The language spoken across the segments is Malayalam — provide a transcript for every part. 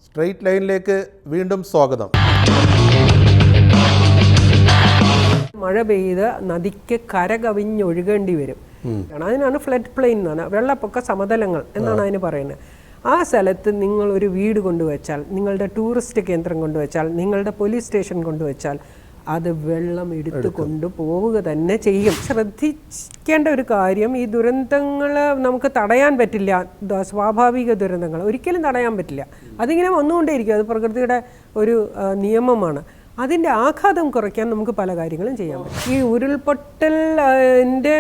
സ്ട്രെയിറ്റ് ലൈനിലേക്ക് വീണ്ടും സ്വാഗതം. മഴ പെയ്ത് നദിക്ക് കര കവിഞ്ഞൊഴുകേണ്ടി വരും. അതിനാണ് ഫ്ലഡ് പ്ലെയിൻ എന്നാണ്, വെള്ളപ്പൊക്ക സമതലങ്ങൾ എന്നാണ് അതിന് പറയുന്നത്. ആ സ്ഥലത്ത് നിങ്ങൾ ഒരു വീട് കൊണ്ടുവച്ചാൽ, നിങ്ങളുടെ ടൂറിസ്റ്റ് കേന്ദ്രം കൊണ്ടുവച്ചാൽ, നിങ്ങളുടെ പോലീസ് സ്റ്റേഷൻ കൊണ്ടുവച്ചാൽ അത് വെള്ളം എടുത്തു കൊണ്ടുപോവുക തന്നെ ചെയ്യും. ശ്രദ്ധിക്കേണ്ട ഒരു കാര്യം, ഈ ദുരന്തങ്ങൾ നമുക്ക് തടയാൻ പറ്റില്ല. സ്വാഭാവിക ദുരന്തങ്ങൾ ഒരിക്കലും തടയാൻ പറ്റില്ല. അതിങ്ങനെ വന്നുകൊണ്ടേയിരിക്കും. അത് പ്രകൃതിയുടെ ഒരു നിയമമാണ്. അതിൻ്റെ ആഘാതം കുറയ്ക്കാൻ നമുക്ക് പല കാര്യങ്ങളും ചെയ്യാൻ പറ്റും. ഈ ഉരുൾപൊട്ടലിൻ്റെ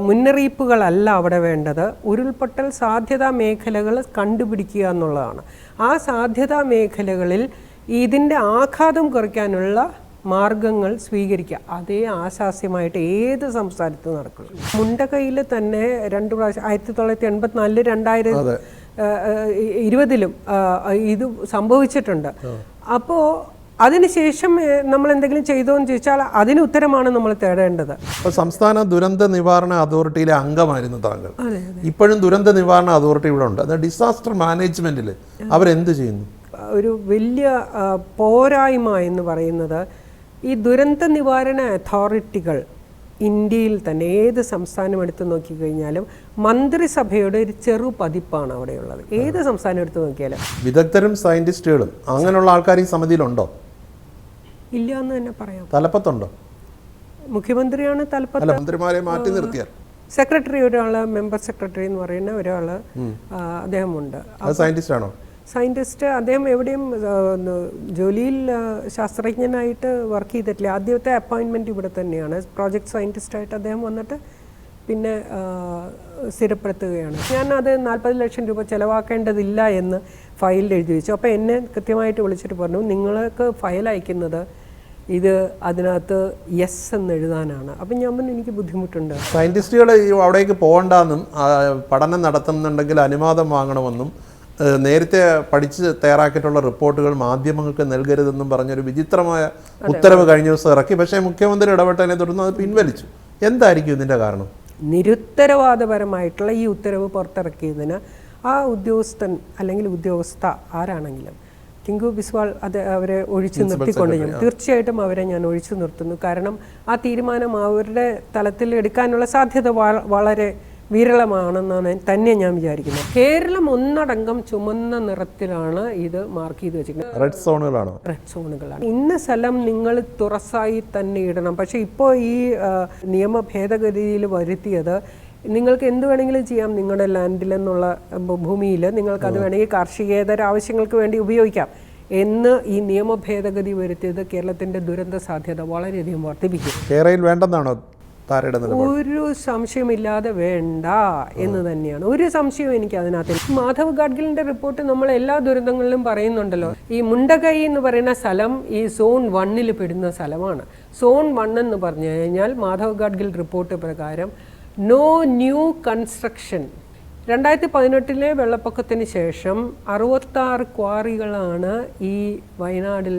മുന്നറിയിപ്പുകളല്ല അവിടെ വേണ്ടത്. ഉരുൾപൊട്ടൽ സാധ്യതാ മേഖലകൾ കണ്ടുപിടിക്കുക എന്നുള്ളതാണ്. ആ സാധ്യതാ മേഖലകളിൽ ഇതിൻ്റെ ആഘാതം കുറയ്ക്കാനുള്ള മാർഗങ്ങൾ സ്വീകരിക്കുക. അതേ ആശാസ്യമായിട്ട് ഏത് സംസ്ഥാനത്ത് നടക്കുള്ളൂ. മുണ്ടകയിൽ തന്നെ 2 പ്രാവശ്യം 1984, 2020 ഇത് സംഭവിച്ചിട്ടുണ്ട്. അപ്പോൾ അതിനുശേഷം നമ്മൾ എന്തെങ്കിലും ചെയ്തോ എന്ന് ചോദിച്ചാൽ അതിന് ഉത്തരമാണ് നമ്മൾ തേടേണ്ടത്. അപ്പോൾ സംസ്ഥാന ദുരന്ത നിവാരണ അതോറിറ്റിയിലെ അംഗമായിരുന്നു താങ്കൾ. ഇപ്പോഴും ദുരന്ത നിവാരണ അതോറിറ്റി ഇവിടെ ഉണ്ട്. അത് ഡിസാസ്റ്റർ മാനേജ്മെന്റിൽ അവരെന്ത് ചെയ്യുന്നു? ഒരു വലിയ പോരായ്മ എന്ന് പറയുന്നത്, ഈ ദുരന്ത നിവാരണ അതോറിറ്റികൾ ഇന്ത്യയിൽ തന്നെ ഏത് സംസ്ഥാനം എടുത്തു നോക്കിക്കഴിഞ്ഞാലും മന്ത്രിസഭയുടെ ഒരു ചെറു പതിപ്പാണ് അവിടെയുള്ളത്. ഏത് സംസ്ഥാനം എടുത്തു നോക്കിയാലും വിദഗ്ധരും സയന്റിസ്റ്റുകളും അങ്ങനെയുള്ള ആൾക്കാർ ഈ സമിതിയിലുണ്ടോ? ഇല്ല എന്ന് തന്നെ പറയാം. തലപ്പത്തുണ്ടോ? മുഖ്യമന്ത്രിയാണ് തലപ്പത്ത്. മന്ത്രിമാരെ മാറ്റി നിർത്തിയാൽ സെക്രട്ടറി, ഒരാള് മെമ്പർ സെക്രട്ടറി എന്ന് പറയുന്ന ഒരാള് അദ്ദേഹമുണ്ട്. സയന്റിസ്റ്റ് ആണോ? സയൻറ്റിസ്റ്റ്. അദ്ദേഹം എവിടെയും ജോലിയിൽ ശാസ്ത്രജ്ഞനായിട്ട് വർക്ക് ചെയ്തിട്ടില്ല. ആദ്യത്തെ അപ്പോയിൻമെൻറ്റ് ഇവിടെ തന്നെയാണ്. പ്രോജക്റ്റ് സയൻറ്റിസ്റ്റായിട്ട് അദ്ദേഹം വന്നിട്ട് പിന്നെ സ്ഥിരപ്പെടുത്തുകയാണ്. ഞാനത് 40 ലക്ഷം രൂപ ചിലവാക്കേണ്ടതില്ല എന്ന് ഫയലിൽ എഴുതി വെച്ചു. അപ്പോൾ എന്നെ കൃത്യമായിട്ട് വിളിച്ചിട്ട് പറഞ്ഞു, നിങ്ങൾക്ക് ഫയൽ അയക്കുന്നത് ഇത് അതിനകത്ത് യെസ് എന്ന് എഴുതാനാണ്. അപ്പം ഞാൻ പറഞ്ഞു, എനിക്ക് ബുദ്ധിമുട്ടുണ്ട്. സയൻറ്റിസ്റ്റുകൾ അവിടേക്ക് പോകണ്ടെന്നും പഠനം നടത്തുന്നുണ്ടെങ്കിൽ അനുവാദം വാങ്ങണമെന്നും നേരത്തെ പഠിച്ച് തയ്യാറാക്കിയിട്ടുള്ള റിപ്പോർട്ടുകൾ മാധ്യമങ്ങൾക്ക് നൽകരുതെന്നും പറഞ്ഞൊരു വിചിത്രമായ ഉത്തരവ് കഴിഞ്ഞ ദിവസം ഇറക്കി. പക്ഷേ മുഖ്യമന്ത്രി ഇടപെട്ടതിനെ തുടർന്ന് അത് പിൻവലിച്ചു. എന്തായിരിക്കും ഇതിൻ്റെ കാരണം? നിരുത്തരവാദപരമായിട്ടുള്ള ഈ ഉത്തരവ് പുറത്തിറക്കിയതിന് ആ ഉദ്യോഗസ്ഥൻ അല്ലെങ്കിൽ ഉദ്യോഗസ്ഥ ആരാണെങ്കിലും, ടിങ്കു ബിസ്വാൾ, അവരെ ഒഴിച്ചു നിർത്തിക്കൊണ്ട് ഞാൻ തീർച്ചയായിട്ടും അവരെ ഞാൻ ഒഴിച്ചു നിർത്തുന്നു. കാരണം ആ തീരുമാനം അവരുടെ തലത്തിൽ എടുക്കാനുള്ള സാധ്യത വളരെ വിരളമാണെന്നാണ് തന്നെ ഞാൻ വിചാരിക്കുന്നത്. കേരളം ഒന്നടങ്കം ചുമന്ന നിറത്തിലാണ് ഇത് മാർക്ക് ചെയ്ത് വെച്ചിരിക്കുന്നത്. റെഡ് സോണുകളാണോ? റെഡ് സോണുകളാണ്. ഇന്ന സ്ഥലം നിങ്ങൾ തുറസായി തന്നെ ഇടണം. പക്ഷേ ഇപ്പോൾ ഈ നിയമ ഭേദഗതിയിൽ വരുത്തിയത്, നിങ്ങൾക്ക് എന്ത് വേണമെങ്കിലും ചെയ്യാം നിങ്ങളുടെ ലാൻഡിലെന്നുള്ള ഭൂമിയിൽ, നിങ്ങൾക്ക് അത് വേണമെങ്കിൽ കാർഷികേതര ആവശ്യങ്ങൾക്ക് വേണ്ടി ഉപയോഗിക്കാം എന്ന് ഈ നിയമ ഭേദഗതി വരുത്തിയത് കേരളത്തിൻ്റെ ദുരന്ത സാധ്യത വളരെയധികം വർദ്ധിപ്പിക്കും. കേരളയിൽ വേണ്ടെന്നാണോ? ഒരു സംശയമില്ലാതെ വേണ്ട എന്ന് തന്നെയാണ്. ഒരു സംശയവും എനിക്ക് അതിനകത്ത്. മാധവ് ഗാഡ്ഗിലിന്റെ റിപ്പോർട്ട് നമ്മൾ എല്ലാ ദുരന്തങ്ങളിലും പറയുന്നുണ്ടല്ലോ. ഈ മുണ്ടകൈ എന്ന് പറയുന്ന സ്ഥലം ഈ സോൺ 1 പെടുന്ന സ്ഥലമാണ്. സോൺ 1 എന്ന് പറഞ്ഞു കഴിഞ്ഞാൽ മാധവ് ഗാഡ്ഗിൽ റിപ്പോർട്ട് പ്രകാരം നോ ന്യൂ കൺസ്ട്രക്ഷൻ. 2018 വെള്ളപ്പൊക്കത്തിന് ശേഷം 66 ക്വാറികളാണ് ഈ വയനാടിൽ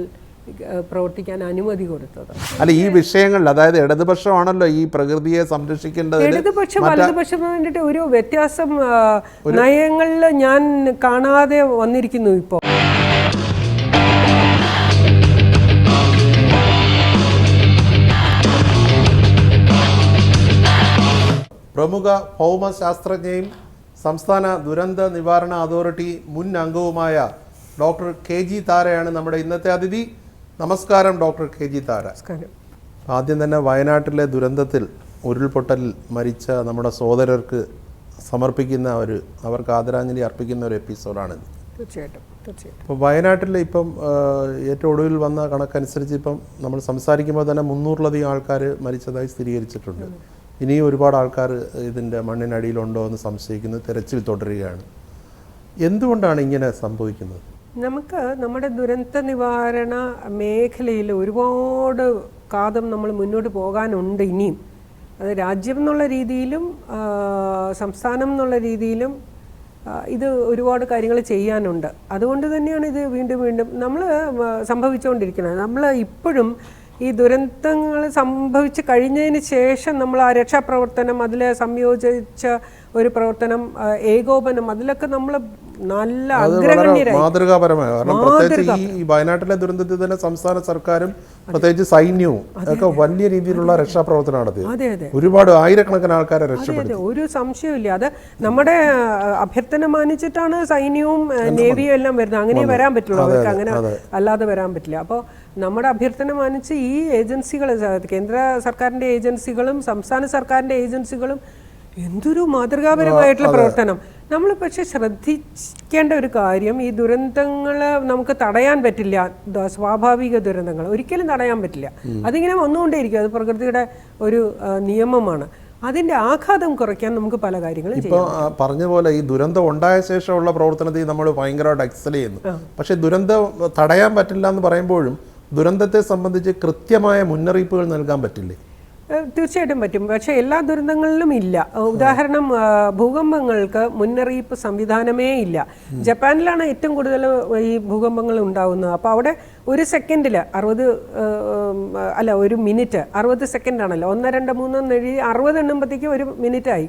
പ്രവർത്തിക്കാൻ അനുമതി കൊടുത്തത്. അല്ല, ഈ വിഷയങ്ങളിൽ, അതായത് ഇടതുപക്ഷമാണല്ലോ ഈ പ്രകൃതിയെ സംരക്ഷിക്കേണ്ടത്. ഇടതുപക്ഷം വലതുപക്ഷം വേണ്ടിയിട്ട് ഒരു വ്യത്യാസം നയങ്ങളിൽ ഞാൻ കാണാതെ വന്നിരിക്കുന്നു. ഇപ്പോൾ പ്രമുഖ ഭൗമശാസ്ത്രജ്ഞയും സംസ്ഥാന ദുരന്ത നിവാരണ അതോറിറ്റി മുൻ അംഗവുമായ ഡോക്ടർ KG താരയാണ് നമ്മുടെ ഇന്നത്തെ അതിഥി. നമസ്കാരം ഡോക്ടർ KG താര. ആദ്യം തന്നെ വയനാട്ടിലെ ദുരന്തത്തിൽ ഉരുൾപൊട്ടലിൽ മരിച്ച നമ്മുടെ സഹോദരർക്ക് സമർപ്പിക്കുന്ന അവർക്ക് ആദരാഞ്ജലി അർപ്പിക്കുന്ന ഒരു എപ്പിസോഡാണ്. തീർച്ചയായിട്ടും. ഇപ്പോൾ വയനാട്ടിൽ ഇപ്പം ഏറ്റവും ഒടുവിൽ വന്ന കണക്കനുസരിച്ച് ഇപ്പം നമ്മൾ സംസാരിക്കുമ്പോൾ തന്നെ 300-ലധികം ആൾക്കാർ മരിച്ചതായി സ്ഥിരീകരിച്ചിട്ടുണ്ട്. ഇനിയും ഒരുപാട് ആൾക്കാർ ഇതിൻ്റെ മണ്ണിനടിയിലുണ്ടോ എന്ന് സംശയിക്കുന്നു. തെരച്ചിൽ തുടരുകയാണ്. എന്തുകൊണ്ടാണ് ഇങ്ങനെ സംഭവിക്കുന്നത്? നമുക്ക് നമ്മുടെ ദുരന്ത നിവാരണ മേഖലയിൽ ഒരുപാട് കാതം നമ്മൾ മുന്നോട്ട് പോകാനുണ്ട് ഇനിയും. അത് രാജ്യം എന്നുള്ള രീതിയിലും സംസ്ഥാനം എന്നുള്ള രീതിയിലും ഇത് ഒരുപാട് കാര്യങ്ങൾ ചെയ്യാനുണ്ട്. അതുകൊണ്ട് തന്നെയാണ് ഇത് വീണ്ടും വീണ്ടും നമ്മൾ സംഭവിച്ചുകൊണ്ടിരിക്കുന്നത്. നമ്മൾ ഇപ്പോഴും ഈ ദുരന്തങ്ങൾ സംഭവിച്ച് കഴിഞ്ഞതിന് ശേഷം നമ്മൾ ആ രക്ഷാപ്രവർത്തനം, അതിൽ സംയോജിച്ച ഒരു പ്രവർത്തനം, ഏകോപനം, അതിലൊക്കെ നമ്മൾ നല്ല അത് വളരെ അഗ്രഗണ്യരായി മാതൃകാപരമായ, കാരണം പ്രത്യേകിച്ച് ഈ വയനാട്ടിലെ ദുരന്തത്തിൽ തന്നെ സംസ്ഥാന സർക്കാരും പ്രത്യേകിച്ച് സൈന്യവും ഒക്കെ വലിയ രീതിയിലുള്ള രക്ഷാപ്രവർത്തനം നടത്തി. അതെ അതെ ഒരുപാട് ആയിരക്കണക്കിന് ആൾക്കാരെ രക്ഷപ്പെടുത്തി. ഒരു സംശയമില്ല. അത് നമ്മുടെ അഭ്യർത്ഥന മാനിച്ചിട്ടാണ് സൈന്യവും നേവിയും എല്ലാം വരുന്നത്. അങ്ങനെ വരാൻ പറ്റുള്ളൂ, അവർക്ക് അങ്ങനെ അല്ലാതെ വരാൻ പറ്റില്ല. അപ്പോൾ നമ്മുടെ അഭ്യർത്ഥന മാനിച്ച് ഈ ഏജൻസികൾ, കേന്ദ്ര സർക്കാരിൻ്റെ ഏജൻസികളും സംസ്ഥാന സർക്കാരിൻ്റെ ഏജൻസികളും എന്തൊരു മാതൃകാപരമായിട്ടുള്ള പ്രവർത്തനം. നമ്മൾ പക്ഷെ ശ്രദ്ധിക്കേണ്ട ഒരു കാര്യം, ഈ ദുരന്തങ്ങൾ നമുക്ക് തടയാൻ പറ്റില്ല. സ്വാഭാവിക ദുരന്തങ്ങൾ ഒരിക്കലും തടയാൻ പറ്റില്ല. അതിങ്ങനെ വന്നുകൊണ്ടേയിരിക്കും. അത് പ്രകൃതിയുടെ ഒരു നിയമമാണ്. അതിൻ്റെ ആഘാതം കുറയ്ക്കാൻ നമുക്ക് പല കാര്യങ്ങളും ചെയ്യാം. ഇപ്പോൾ പറഞ്ഞ പോലെ ഈ ദുരന്തം ഉണ്ടായ ശേഷമുള്ള പ്രവർത്തനത്തിൽ നമ്മൾ ഭയങ്കരമായിട്ട് എക്സൽ ചെയ്യുന്നു. പക്ഷേ ദുരന്തം തടയാൻ പറ്റില്ല എന്ന് പറയുമ്പോഴും ദുരന്തത്തെ സംബന്ധിച്ച് കൃത്യമായ മുന്നറിയിപ്പുകൾ നൽകാൻ പറ്റില്ലേ? തീർച്ചയായിട്ടും പറ്റും. പക്ഷേ എല്ലാ ദുരന്തങ്ങളിലും ഇല്ല. ഉദാഹരണം, ഭൂകമ്പങ്ങൾക്ക് മുന്നറിയിപ്പ് സംവിധാനമേ ഇല്ല. ജപ്പാനിലാണ് ഏറ്റവും കൂടുതൽ ഈ ഭൂകമ്പങ്ങൾ ഉണ്ടാകുന്നത്. അപ്പോൾ അവിടെ ഒരു സെക്കൻഡിൽ 1 മിനിറ്റ് 60 സെക്കൻഡാണല്ലോ. 1, 2, 3 60 എണ്ണുമ്പോഴത്തേക്കും 1 മിനിറ്റായി.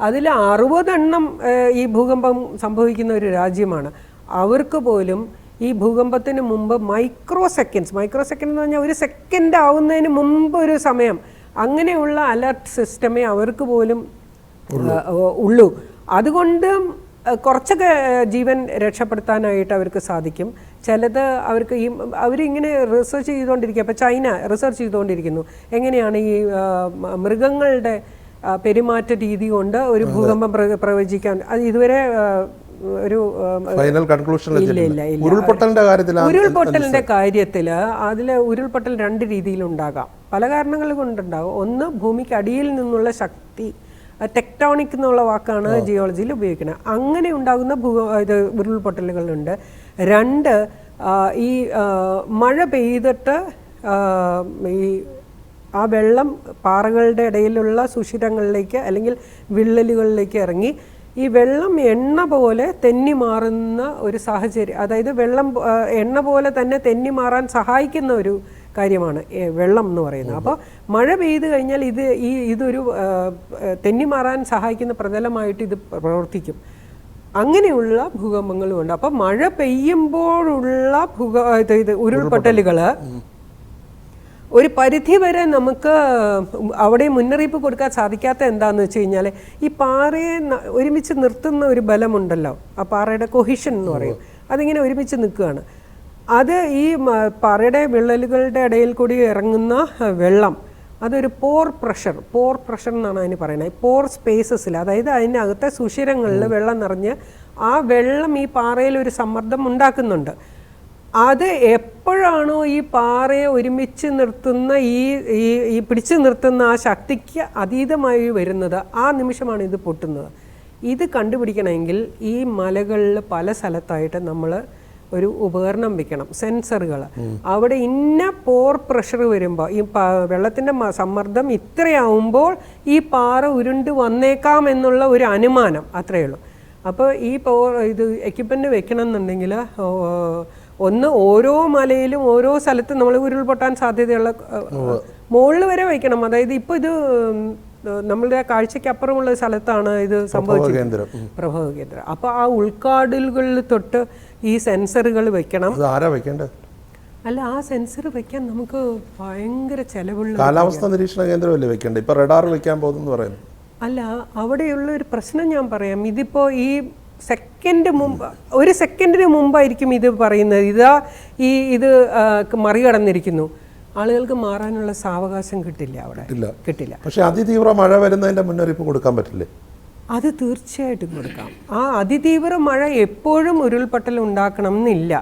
അതിൽ 60 എണ്ണം ഈ ഭൂകമ്പം സംഭവിക്കുന്ന ഒരു രാജ്യമാണ്. അവർക്ക് പോലും ഈ ഭൂകമ്പത്തിന് മുമ്പ് മൈക്രോ സെക്കൻഡ് എന്ന് പറഞ്ഞാൽ 1 സെക്കൻഡ് ആവുന്നതിന് മുമ്പ് ഒരു സമയം, അങ്ങനെയുള്ള അലർട്ട് സിസ്റ്റമേ അവർക്ക് പോലും ഉള്ളൂ. അതുകൊണ്ട് കുറച്ചൊക്കെ ജീവൻ രക്ഷപ്പെടുത്താനായിട്ട് അവർക്ക് സാധിക്കും. ചിലത് അവർക്ക് അവരിങ്ങനെ റിസർച്ച് ചെയ്തുകൊണ്ടിരിക്കുക. അപ്പോൾ ചൈന റിസർച്ച് ചെയ്തുകൊണ്ടിരിക്കുന്നു എങ്ങനെയാണ് ഈ മൃഗങ്ങളുടെ പെരുമാറ്റ രീതി കൊണ്ട് ഒരു ഭൂകമ്പം പ്രവചിക്കാൻ. അത് ഇതുവരെ ഒരു ഫൈനൽ കൺക്ലൂഷൻ ഇല്ല. ഉരുൾപൊട്ടലിന്റെ കാര്യത്തിൽ അതിൽ ഉരുൾപൊട്ടൽ 2 രീതിയിലുണ്ടാകാം. പല കാരണങ്ങൾ കൊണ്ടുണ്ടാകും. ഒന്ന്, ഭൂമിക്ക് അടിയിൽ നിന്നുള്ള ശക്തി, ടെക്ടോണിക് എന്നുള്ള വാക്കാണ് ജിയോളജിയിൽ ഉപയോഗിക്കുന്നത്. അങ്ങനെ ഉണ്ടാകുന്ന ഉരുൾപൊട്ടലുകളുണ്ട്. 2, ഈ മഴ പെയ്തിട്ട് ഈ ആ വെള്ളം പാറകളുടെ ഇടയിലുള്ള സുഷിരങ്ങളിലേക്ക് അല്ലെങ്കിൽ വിള്ളലുകളിലേക്ക് ഇറങ്ങി ഈ വെള്ളം എണ്ണ പോലെ തെന്നി മാറുന്ന ഒരു സാഹചര്യം. അതായത് വെള്ളം എണ്ണ പോലെ തന്നെ തെന്നി മാറാൻ സഹായിക്കുന്ന ഒരു കാര്യമാണ് വെള്ളം എന്ന് പറയുന്നത്. അപ്പോൾ മഴ പെയ്തു കഴിഞ്ഞാൽ ഇതൊരു തെന്നി മാറാൻ സഹായിക്കുന്ന പ്രതലമായിട്ട് ഇത് പ്രവർത്തിക്കും. അങ്ങനെയുള്ള ഭൂകമ്പങ്ങളും ഉണ്ട്. അപ്പോൾ മഴ പെയ്യുമ്പോഴുള്ള ഉരുൾപൊട്ടലുകൾ ഒരു പരിധി വരെ നമുക്ക് അവിടെ മുന്നറിയിപ്പ് കൊടുക്കാൻ സാധിക്കാത്ത എന്താണെന്ന് വെച്ച് കഴിഞ്ഞാൽ, ഈ പാറയെ ഒരുമിച്ച് നിർത്തുന്ന ഒരു ബലമുണ്ടല്ലോ, ആ പാറയുടെ കൊഹിഷൻ എന്ന് പറയും, അതിങ്ങനെ ഒരുമിച്ച് നിൽക്കുകയാണ്. അത് ഈ പാറയുടെ വിള്ളലുകളുടെ ഇടയിൽ കൂടി ഇറങ്ങുന്ന വെള്ളം, അതൊരു പോർ പ്രഷർ എന്നാണ് അതിന് പറയുന്നത്. പോർ സ്പേസസിൽ, അതായത് അതിനകത്തെ സുഷിരങ്ങളിൽ വെള്ളം നിറഞ്ഞ് ആ വെള്ളം ഈ പാറയിൽ ഒരു സമ്മർദ്ദം ഉണ്ടാക്കുന്നുണ്ട്. അത് എപ്പോഴാണോ ഈ പാറയെ ഒരുമിച്ച് നിർത്തുന്ന ഈ പിടിച്ചു നിർത്തുന്ന ആ ശക്തിക്ക് അതീതമായി വരുന്നത്, ആ നിമിഷമാണ് ഇത് പൊട്ടുന്നത്. ഇത് കണ്ടുപിടിക്കണമെങ്കിൽ ഈ മലകളിൽ പല സ്ഥലത്തായിട്ട് നമ്മൾ ഒരു ഉപകരണം വെക്കണം, സെൻസറുകൾ. അവിടെ ഇന്ന പോർ പ്രഷർ വരുമ്പോൾ, ഈ വെള്ളത്തിൻ്റെ സമ്മർദ്ദം ഇത്രയാവുമ്പോൾ ഈ പാറ ഉരുണ്ട് വന്നേക്കാം എന്നുള്ള ഒരു അനുമാനം, അത്രയേ ഉള്ളൂ. അപ്പോൾ ഈ എക്യുപ്മെൻറ്റ് വെക്കണം എന്നുണ്ടെങ്കിൽ, ഒന്ന്, ഓരോ മലയിലും ഓരോ സ്ഥലത്തും നമ്മൾ ഉരുൾപൊട്ടാൻ സാധ്യതയുള്ള മുകളിൽ വരെ വയ്ക്കണം. അതായത് ഇപ്പോൾ ഇത് നമ്മളുടെ കാഴ്ചയ്ക്ക് അപ്പുറമുള്ള സ്ഥലത്താണ് ഇത് സംഭവിച്ചത്, പ്രഭവ കേന്ദ്രം. അപ്പോൾ ആ ഉൾക്കാടുകളിൽ തൊട്ട് ഈ സെൻസറുകൾ വെക്കണം. അല്ല, ആ സെൻസർ വെക്കാൻ നമുക്ക് ഭയങ്കര ചെലവുള്ള, കാലാവസ്ഥാ നിരീക്ഷണ കേന്ദ്രമല്ലേ വെക്കേണ്ടത്? ഇപ്പോൾ റഡാർ വെക്കാൻ പോകുന്നു പറയുന്നു. അല്ല, അവിടെയുള്ള ഒരു പ്രശ്നം ഞാൻ പറയാം. ഇതിപ്പോൾ ഈ ഒരു സെക്കൻഡിന് മുമ്പായിരിക്കും ഇത് പറയുന്നത്, ഇത് മറികടന്നിരിക്കുന്നു. ആളുകൾക്ക് മാറാനുള്ള സാവകാശം കിട്ടില്ല, അവിടെ കിട്ടില്ല. പക്ഷെ അതിതീവ്ര മഴ വരുന്നതിന്റെ മുന്നറിയിപ്പ് കൊടുക്കാൻ പറ്റില്ലേ? അത് തീർച്ചയായിട്ടും കൊടുക്കാം. ആ അതിതീവ്ര മഴ എപ്പോഴും ഉരുൾപൊട്ടൽ ഉണ്ടാക്കണം എന്നില്ല.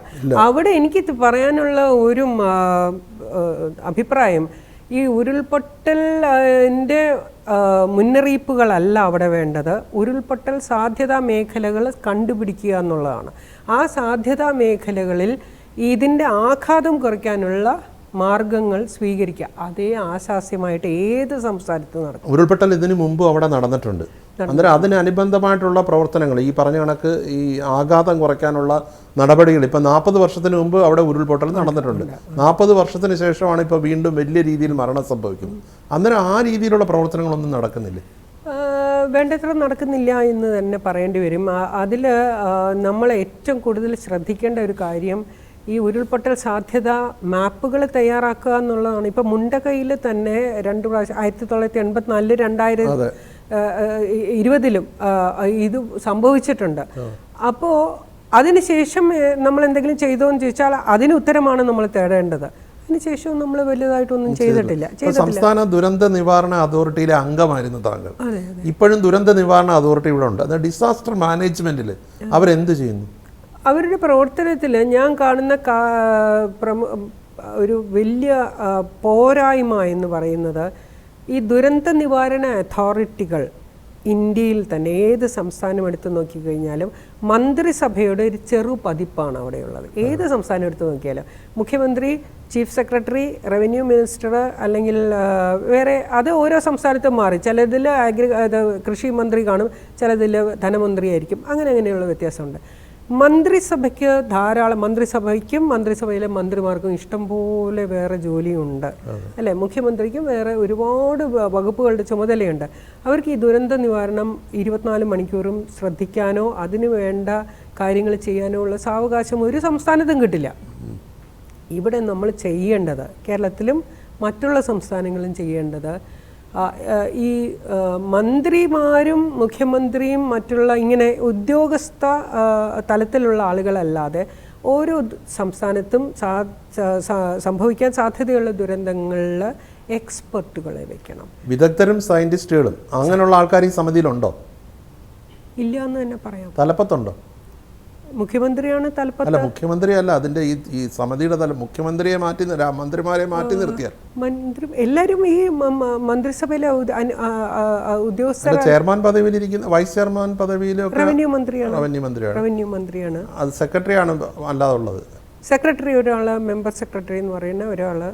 അവിടെ എനിക്ക് പറയാനുള്ള ഒരു അഭിപ്രായം, ഈ ഉരുൾപൊട്ടലിൻ്റെ മുന്നറിയിപ്പുകളല്ല അവിടെ വേണ്ടത്. ഉരുൾപൊട്ടൽ സാധ്യതാ മേഖലകൾ കണ്ടുപിടിക്കുക എന്നുള്ളതാണ്. ആ സാധ്യതാ മേഖലകളിൽ ഇതിൻ്റെ ആഘാതം കുറയ്ക്കാനുള്ള മാർഗങ്ങൾ സ്വീകരിക്കുക. അതേ ആശാസ്യമായിട്ട് ഏത് സംസ്ഥാനത്തും നടക്കും. ഉരുൾപൊട്ടൽ ഇതിനു മുമ്പ് അവിടെ നടന്നിട്ടുണ്ട്. അന്നേരം അതിനനുബന്ധമായിട്ടുള്ള പ്രവർത്തനങ്ങൾ, ഈ പറഞ്ഞ കണക്ക് ഈ ആഘാതം കുറയ്ക്കാനുള്ള നടപടികൾ, ഇപ്പം 40 വർഷത്തിന് മുമ്പ് അവിടെ ഉരുൾപൊട്ടൽ നടന്നിട്ടുണ്ട്. 40 വർഷത്തിന് ശേഷമാണ് ഇപ്പോൾ വീണ്ടും വലിയ രീതിയിൽ മരണം സംഭവിക്കുന്നത്. അന്നേരം ആ രീതിയിലുള്ള പ്രവർത്തനങ്ങളൊന്നും നടക്കുന്നില്ലേ? വേണ്ടത്ര നടക്കുന്നില്ല എന്ന് തന്നെ പറയേണ്ടി വരും. അതിൽ നമ്മൾ ഏറ്റവും കൂടുതൽ ശ്രദ്ധിക്കേണ്ട ഒരു കാര്യം ഈ ഉരുൾപൊട്ടൽ സാധ്യത മാപ്പുകൾ തയ്യാറാക്കുക എന്നുള്ളതാണ്. ഇപ്പം മുണ്ടകയിൽ തന്നെ 2 പ്രാവശ്യം 1984 2020 ഇത് സംഭവിച്ചിട്ടുണ്ട്. അപ്പോൾ അതിനുശേഷം നമ്മൾ എന്തെങ്കിലും ചെയ്തോ എന്ന് ചോദിച്ചാൽ അതിന് ഉത്തരമാണ് നമ്മൾ തേടേണ്ടത്. അതിനുശേഷം നമ്മൾ വലുതായിട്ടൊന്നും ചെയ്തിട്ടില്ല. സംസ്ഥാന ദുരന്ത നിവാരണ അതോറിറ്റിയിലെ അംഗമായിരുന്നു താങ്കൾ. ഇപ്പോഴും ദുരന്ത നിവാരണ അതോറിറ്റി ഇവിടെ ഉണ്ട്. അത് ഡിസാസ്റ്റർ മാനേജ്മെന്റിൽ അവരെന്ത് ചെയ്യുന്നു? അവരുടെ പ്രവർത്തനത്തിൽ ഞാൻ കാണുന്ന ഒരു വലിയ പോരായ്മ എന്ന് പറയുന്നത് ഈ ദുരന്ത നിവാരണ അതോറിറ്റികൾ ഇന്ത്യയിൽ തന്നെ ഏത് സംസ്ഥാനം എടുത്തു നോക്കിക്കഴിഞ്ഞാലും മന്ത്രിസഭയുടെ ഒരു ചെറു പതിപ്പാണ് അവിടെയുള്ളത്. ഏത് സംസ്ഥാനം എടുത്തു നോക്കിയാലും മുഖ്യമന്ത്രി, ചീഫ് സെക്രട്ടറി, റവന്യൂ മിനിസ്റ്റർ അല്ലെങ്കിൽ വേറെ അത് ഓരോ സംസ്ഥാനത്തും മാറി. ചിലതിൽ കൃഷി മന്ത്രി കാണും, ചിലതിൽ ധനമന്ത്രി ആയിരിക്കും. അങ്ങനെയുള്ള വ്യത്യാസമുണ്ട്. മന്ത്രിസഭയ്ക്ക് ധാരാളം മന്ത്രിസഭയ്ക്കും മന്ത്രിസഭയിലെ മന്ത്രിമാർക്കും ഇഷ്ടം പോലെ വേറെ ജോലിയുണ്ട് അല്ലേ. മുഖ്യമന്ത്രിക്കും വേറെ ഒരുപാട് വകുപ്പുകളുടെ ചുമതലയുണ്ട്. അവർക്ക് ഈ ദുരന്ത നിവാരണം 24 മണിക്കൂറും ശ്രദ്ധിക്കാനോ അതിനു വേണ്ട കാര്യങ്ങൾ ചെയ്യാനോ ഉള്ള സാവകാശം ഒരു സംസ്ഥാനത്തും കിട്ടില്ല. ഇവിടെ നമ്മൾ ചെയ്യേണ്ടത്, കേരളത്തിലും മറ്റുള്ള സംസ്ഥാനങ്ങളും ചെയ്യേണ്ടത്, ഈ മന്ത്രിമാരും മുഖ്യമന്ത്രിയും മറ്റുള്ള ഇങ്ങനെ ഉദ്യോഗസ്ഥ തലത്തിലുള്ള ആളുകളല്ലാതെ ഓരോ സംസ്ഥാനത്തും സംഭവിക്കാൻ സാധ്യതയുള്ള ദുരന്തങ്ങളിൽ എക്സ്പെർട്ടുകളെ വെക്കണം. വിദഗ്ധരും സയന്റിസ്റ്റുകളും അങ്ങനെയുള്ള ആൾക്കാർ ഈ സമിതിയിലുണ്ടോ? ഇല്ല എന്ന് തന്നെ പറയാം. തലപ്പത്തുണ്ടോ? മുഖ്യമന്ത്രിയാണ് തലപ്പത്ത്. അല്ല, മുഖ്യമന്ത്രി അല്ല, അതിന്റെ ഈ സമിതിയുടെ മുഖ്യമന്ത്രിയെ മാറ്റി മന്ത്രിമാരെ മാറ്റി നിർത്തിയാൽ എല്ലാവരും ഈ മന്ത്രിസഭയിലെ ഉദ്യോഗസ്ഥർ. ചെയർമാൻ പദവിയിലിരിക്കുന്ന വൈസ് ചെയർമാൻ പദവിയിലൊക്കെ റവന്യൂ മന്ത്രിയാണ്. റവന്യൂ മന്ത്രിയാണ്. അത് സെക്രട്ടറിയാണ് അല്ലാതെ ഉള്ളത്. സെക്രട്ടറി ഒരാള്, മെമ്പർ സെക്രട്ടറി എന്ന് പറയുന്ന ഒരാള്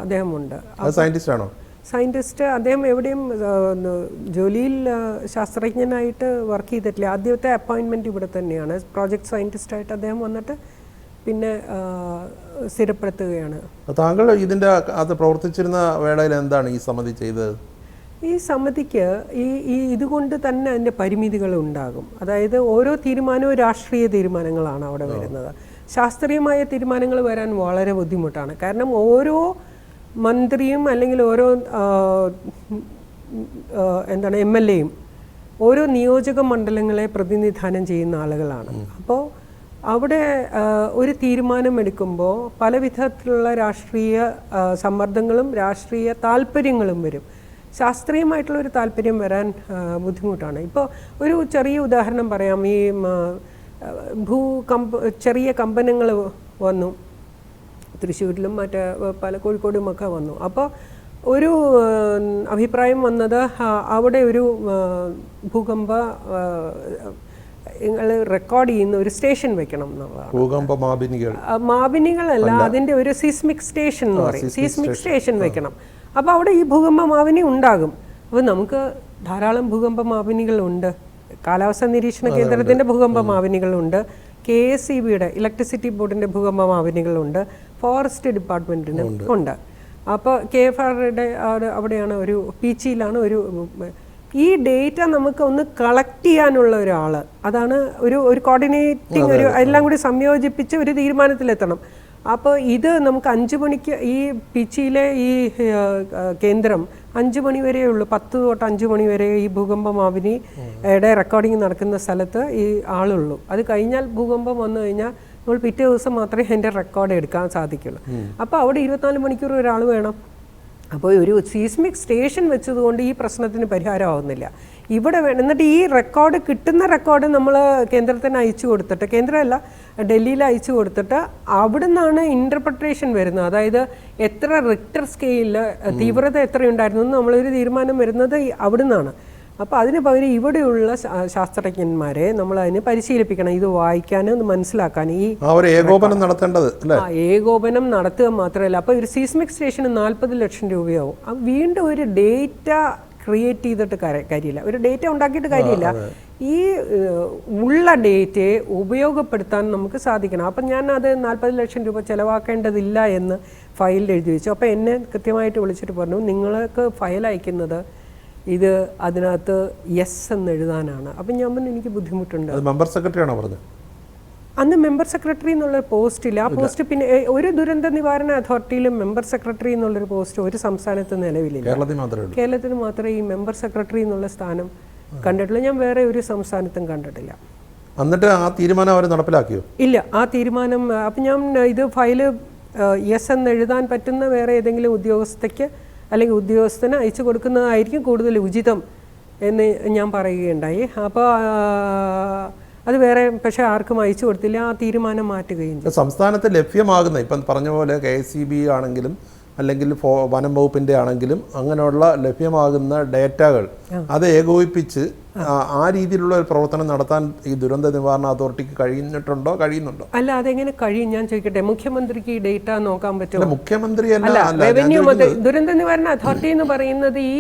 അദ്ദേഹമുണ്ട്. അത് സയന്റിസ്റ്റ് ആണോ? സയൻറ്റിസ്റ്റ്. അദ്ദേഹം എവിടെയും ജോലിയിൽ ശാസ്ത്രജ്ഞനായിട്ട് വർക്ക് ചെയ്തിട്ടില്ല. ആദ്യത്തെ അപ്പോയിൻമെൻറ്റ് ഇവിടെ തന്നെയാണ്. പ്രോജക്റ്റ് സയൻറ്റിസ്റ്റായിട്ട് അദ്ദേഹം വന്നിട്ട് പിന്നെ സ്ഥിരപ്പെടുത്തുകയാണ്. താങ്കൾ ഇതിൻ്റെ അത് പ്രവർത്തിച്ചിരുന്ന വേളയിൽ എന്താണ് ഈ സമിതി ചെയ്തത്? ഈ സമിതിക്ക് ഇതുകൊണ്ട് തന്നെ അതിൻ്റെ പരിമിതികൾ ഉണ്ടാകും. അതായത് ഓരോ തീരുമാനവും രാഷ്ട്രീയ തീരുമാനങ്ങളാണ് അവിടെ വരുന്നത്. ശാസ്ത്രീയമായ തീരുമാനങ്ങൾ വരാൻ വളരെ ബുദ്ധിമുട്ടാണ്. കാരണം ഓരോ മന്ത്രിയും അല്ലെങ്കിൽ ഓരോ MLAയും ഓരോ നിയോജക മണ്ഡലങ്ങളെ പ്രതിനിധാനം ചെയ്യുന്ന ആളുകളാണ്. അപ്പോൾ അവിടെ ഒരു തീരുമാനം എടുക്കുമ്പോൾ പല വിധത്തിലുള്ള രാഷ്ട്രീയ സമ്മർദ്ദങ്ങളും രാഷ്ട്രീയ താല്പര്യങ്ങളും വരും. ശാസ്ത്രീയമായിട്ടുള്ളൊരു താല്പര്യം വരാൻ ബുദ്ധിമുട്ടാണ്. ഇപ്പോൾ ഒരു ചെറിയ ഉദാഹരണം പറയാം. ഈ ചെറിയ കമ്പനങ്ങൾ വന്നു, തൃശ്ശൂരിലും മറ്റേ പല കോഴിക്കോടുമൊക്കെ വന്നു. അപ്പോൾ ഒരു അഭിപ്രായം വന്നത് അവിടെ ഒരു ഭൂകമ്പ റെക്കോർഡ് ചെയ്യുന്ന ഒരു സ്റ്റേഷൻ വെക്കണം എന്നുള്ളതാണ്. മാപിനികളല്ല, അതിൻ്റെ ഒരു സീസ്മിക് സ്റ്റേഷൻ എന്ന് പറയും. സീസ്മിക് സ്റ്റേഷൻ വെക്കണം. അപ്പോൾ അവിടെ ഈ ഭൂകമ്പ മാപിനി ഉണ്ടാകും. അപ്പോൾ നമുക്ക് ധാരാളം ഭൂകമ്പ മാപിനികളുണ്ട്. കാലാവസ്ഥാ നിരീക്ഷണ കേന്ദ്രത്തിൻ്റെ ഭൂകമ്പ മാപിനികളുണ്ട്, KSEBയുടെ ഇലക്ട്രിസിറ്റി ബോർഡിൻ്റെ ഭൂകമ്പ മാപിനികളുണ്ട്, ഫോറസ്റ്റ് ഡിപ്പാർട്ട്മെൻറ്റിന് ഉണ്ട്. അപ്പോൾ KFRയുടെ അവിടെയാണ് ഒരു പീച്ചിയിലാണ് ഒരു ഈ ഡേറ്റ നമുക്ക് ഒന്ന് കളക്ട് ചെയ്യാനുള്ള ഒരാൾ, അതാണ് ഒരു കോർഡിനേറ്റിംഗ്, ഒരു എല്ലാം കൂടി സംയോജിപ്പിച്ച് ഒരു തീരുമാനത്തിലെത്തണം. അപ്പോൾ ഇത് നമുക്ക് 5 മണിക്ക് ഈ പിച്ചിയിലെ ഈ കേന്ദ്രം 5 മണി വരെ ഉള്ളൂ. 10 തൊട്ട് 5 മണി വരെ ഈ ഭൂകമ്പ മാപിനിയുടെ റെക്കോർഡിങ് നടക്കുന്ന സ്ഥലത്ത് ഈ ആളുള്ളൂ. അത് കഴിഞ്ഞാൽ ഭൂകമ്പം വന്നു കഴിഞ്ഞാൽ നമ്മൾ പിറ്റേ ദിവസം മാത്രമേ അതിൻ്റെ റെക്കോർഡ് എടുക്കാൻ സാധിക്കുള്ളൂ. അപ്പോൾ അവിടെ 24 മണിക്കൂർ ഒരാൾ വേണം. അപ്പോൾ ഒരു സീസ്മിക് സ്റ്റേഷൻ വെച്ചതുകൊണ്ട് ഈ പ്രശ്നത്തിന് പരിഹാരമാവുന്നില്ല. ഇവിടെ എന്നിട്ട് ഈ റെക്കോർഡ് കിട്ടുന്ന റെക്കോർഡ് നമ്മൾ കേന്ദ്രത്തിന് അയച്ചു കൊടുത്തിട്ട്, കേന്ദ്രമല്ല ഡൽഹിയിൽ അയച്ചു കൊടുത്തിട്ട് അവിടെ നിന്നാണ് ഇൻ്റർപ്രിട്ടേഷൻ വരുന്നത്. അതായത് എത്ര റിക്ടർ സ്കെയിലിൽ തീവ്രത എത്രയുണ്ടായിരുന്നു എന്ന് നമ്മളൊരു തീരുമാനം വരുന്നത് അവിടെ നിന്നാണ്. അപ്പോൾ അതിന് പകരം ഇവിടെയുള്ള ശാസ്ത്രജ്ഞന്മാരെ നമ്മൾ അതിന് പരിശീലിപ്പിക്കണം, ഇത് വായിക്കാൻ, മനസ്സിലാക്കാൻ. ഈ ഏകോപനം നടത്തേണ്ടത് ഏകോപനം നടത്തുക മാത്രമല്ല, അപ്പോൾ ഒരു സീസ്മിക് സ്റ്റേഷന് 40 ലക്ഷം രൂപയാവും. വീണ്ടും ഒരു ഡേറ്റ ക്രിയേറ്റ് ചെയ്തിട്ട് കാര്യമില്ല, ഒരു ഡേറ്റ ഉണ്ടാക്കിയിട്ട് കാര്യമില്ല. ഈ ഉള്ള ഡേറ്റയെ ഉപയോഗപ്പെടുത്താൻ നമുക്ക് സാധിക്കണം. അപ്പം ഞാൻ അത് 40 ലക്ഷം രൂപ ചിലവാക്കേണ്ടതില്ല എന്ന് ഫയലിൽ എഴുതി വെച്ചു. അപ്പോൾ എന്നെ കൃത്യമായിട്ട് വിളിച്ചിട്ട് പറഞ്ഞു, നിങ്ങൾക്ക് ഫയൽ അയക്കുന്നത് ഇത് അതിനകത്ത് യെസ് എന്ന് എഴുതാനാണ്. അപ്പം ഞാൻ പറഞ്ഞു എനിക്ക് ബുദ്ധിമുട്ടുണ്ട്. മെമ്പർ സെക്രട്ടറിയാണോ പറഞ്ഞത്? അന്ന് മെമ്പർ സെക്രട്ടറി എന്നുള്ള പോസ്റ്റില്ല. ആ പോസ്റ്റ് പിന്നെ ഒരു ദുരന്ത നിവാരണ അതോറിറ്റിയിലും മെമ്പർ സെക്രട്ടറി എന്നുള്ളൊരു പോസ്റ്റ് ഒരു സംസ്ഥാനത്ത് നിലവിലില്ല. കേരളത്തിന് മാത്രമേ ഈ മെമ്പർ സെക്രട്ടറി എന്നുള്ള സ്ഥാനം കണ്ടിട്ടുള്ളൂ. ഞാൻ വേറെ ഒരു സംസ്ഥാനത്തും കണ്ടിട്ടില്ല. എന്നിട്ട് ആ തീരുമാനം അവർ നടപ്പിലാക്കിയോ? ഇല്ല, ആ തീരുമാനം അപ്പം ഞാൻ ഇത് ഫയല് യെസ് എന്ന് എഴുതാൻ പറ്റുന്ന വേറെ ഏതെങ്കിലും ഉദ്യോഗസ്ഥയ്ക്ക് അല്ലെങ്കിൽ ഉദ്യോഗസ്ഥന് അയച്ചു കൊടുക്കുന്നതായിരിക്കും കൂടുതൽ ഉചിതം എന്ന് ഞാൻ പറയുകയുണ്ടായി. അപ്പോൾ അത് വേറെ പക്ഷേ ആർക്കും അയച്ചു കൊടുത്തില്ല. ആ തീരുമാനം മാറ്റുകയും ചെയ്തു. സംസ്ഥാനത്ത് ലഭ്യമാകുന്ന ഇപ്പം പറഞ്ഞ പോലെ KSEB ആണെങ്കിലും അല്ലെങ്കിൽ വനം വകുപ്പിൻ്റെ ആണെങ്കിലും അങ്ങനെയുള്ള ലഭ്യമാകുന്ന ഡേറ്റകൾ അത് ഏകോപിപ്പിച്ച് ആ രീതിയിലുള്ള ഒരു പ്രവർത്തനം നടത്താൻ ഈ ദുരന്ത നിവാരണ അതോറിറ്റിക്ക് കഴിയുന്നുണ്ടോ? അല്ല, അതെങ്ങനെ കഴിയും ഞാൻ ചോദിക്കട്ടെ? മുഖ്യമന്ത്രിക്ക് ഈ ഡേറ്റ നോക്കാൻ പറ്റുമോ? മുഖ്യമന്ത്രി റവന്യൂ ദുരന്ത നിവാരണ അതോറിറ്റി എന്ന് പറയുന്നത് ഈ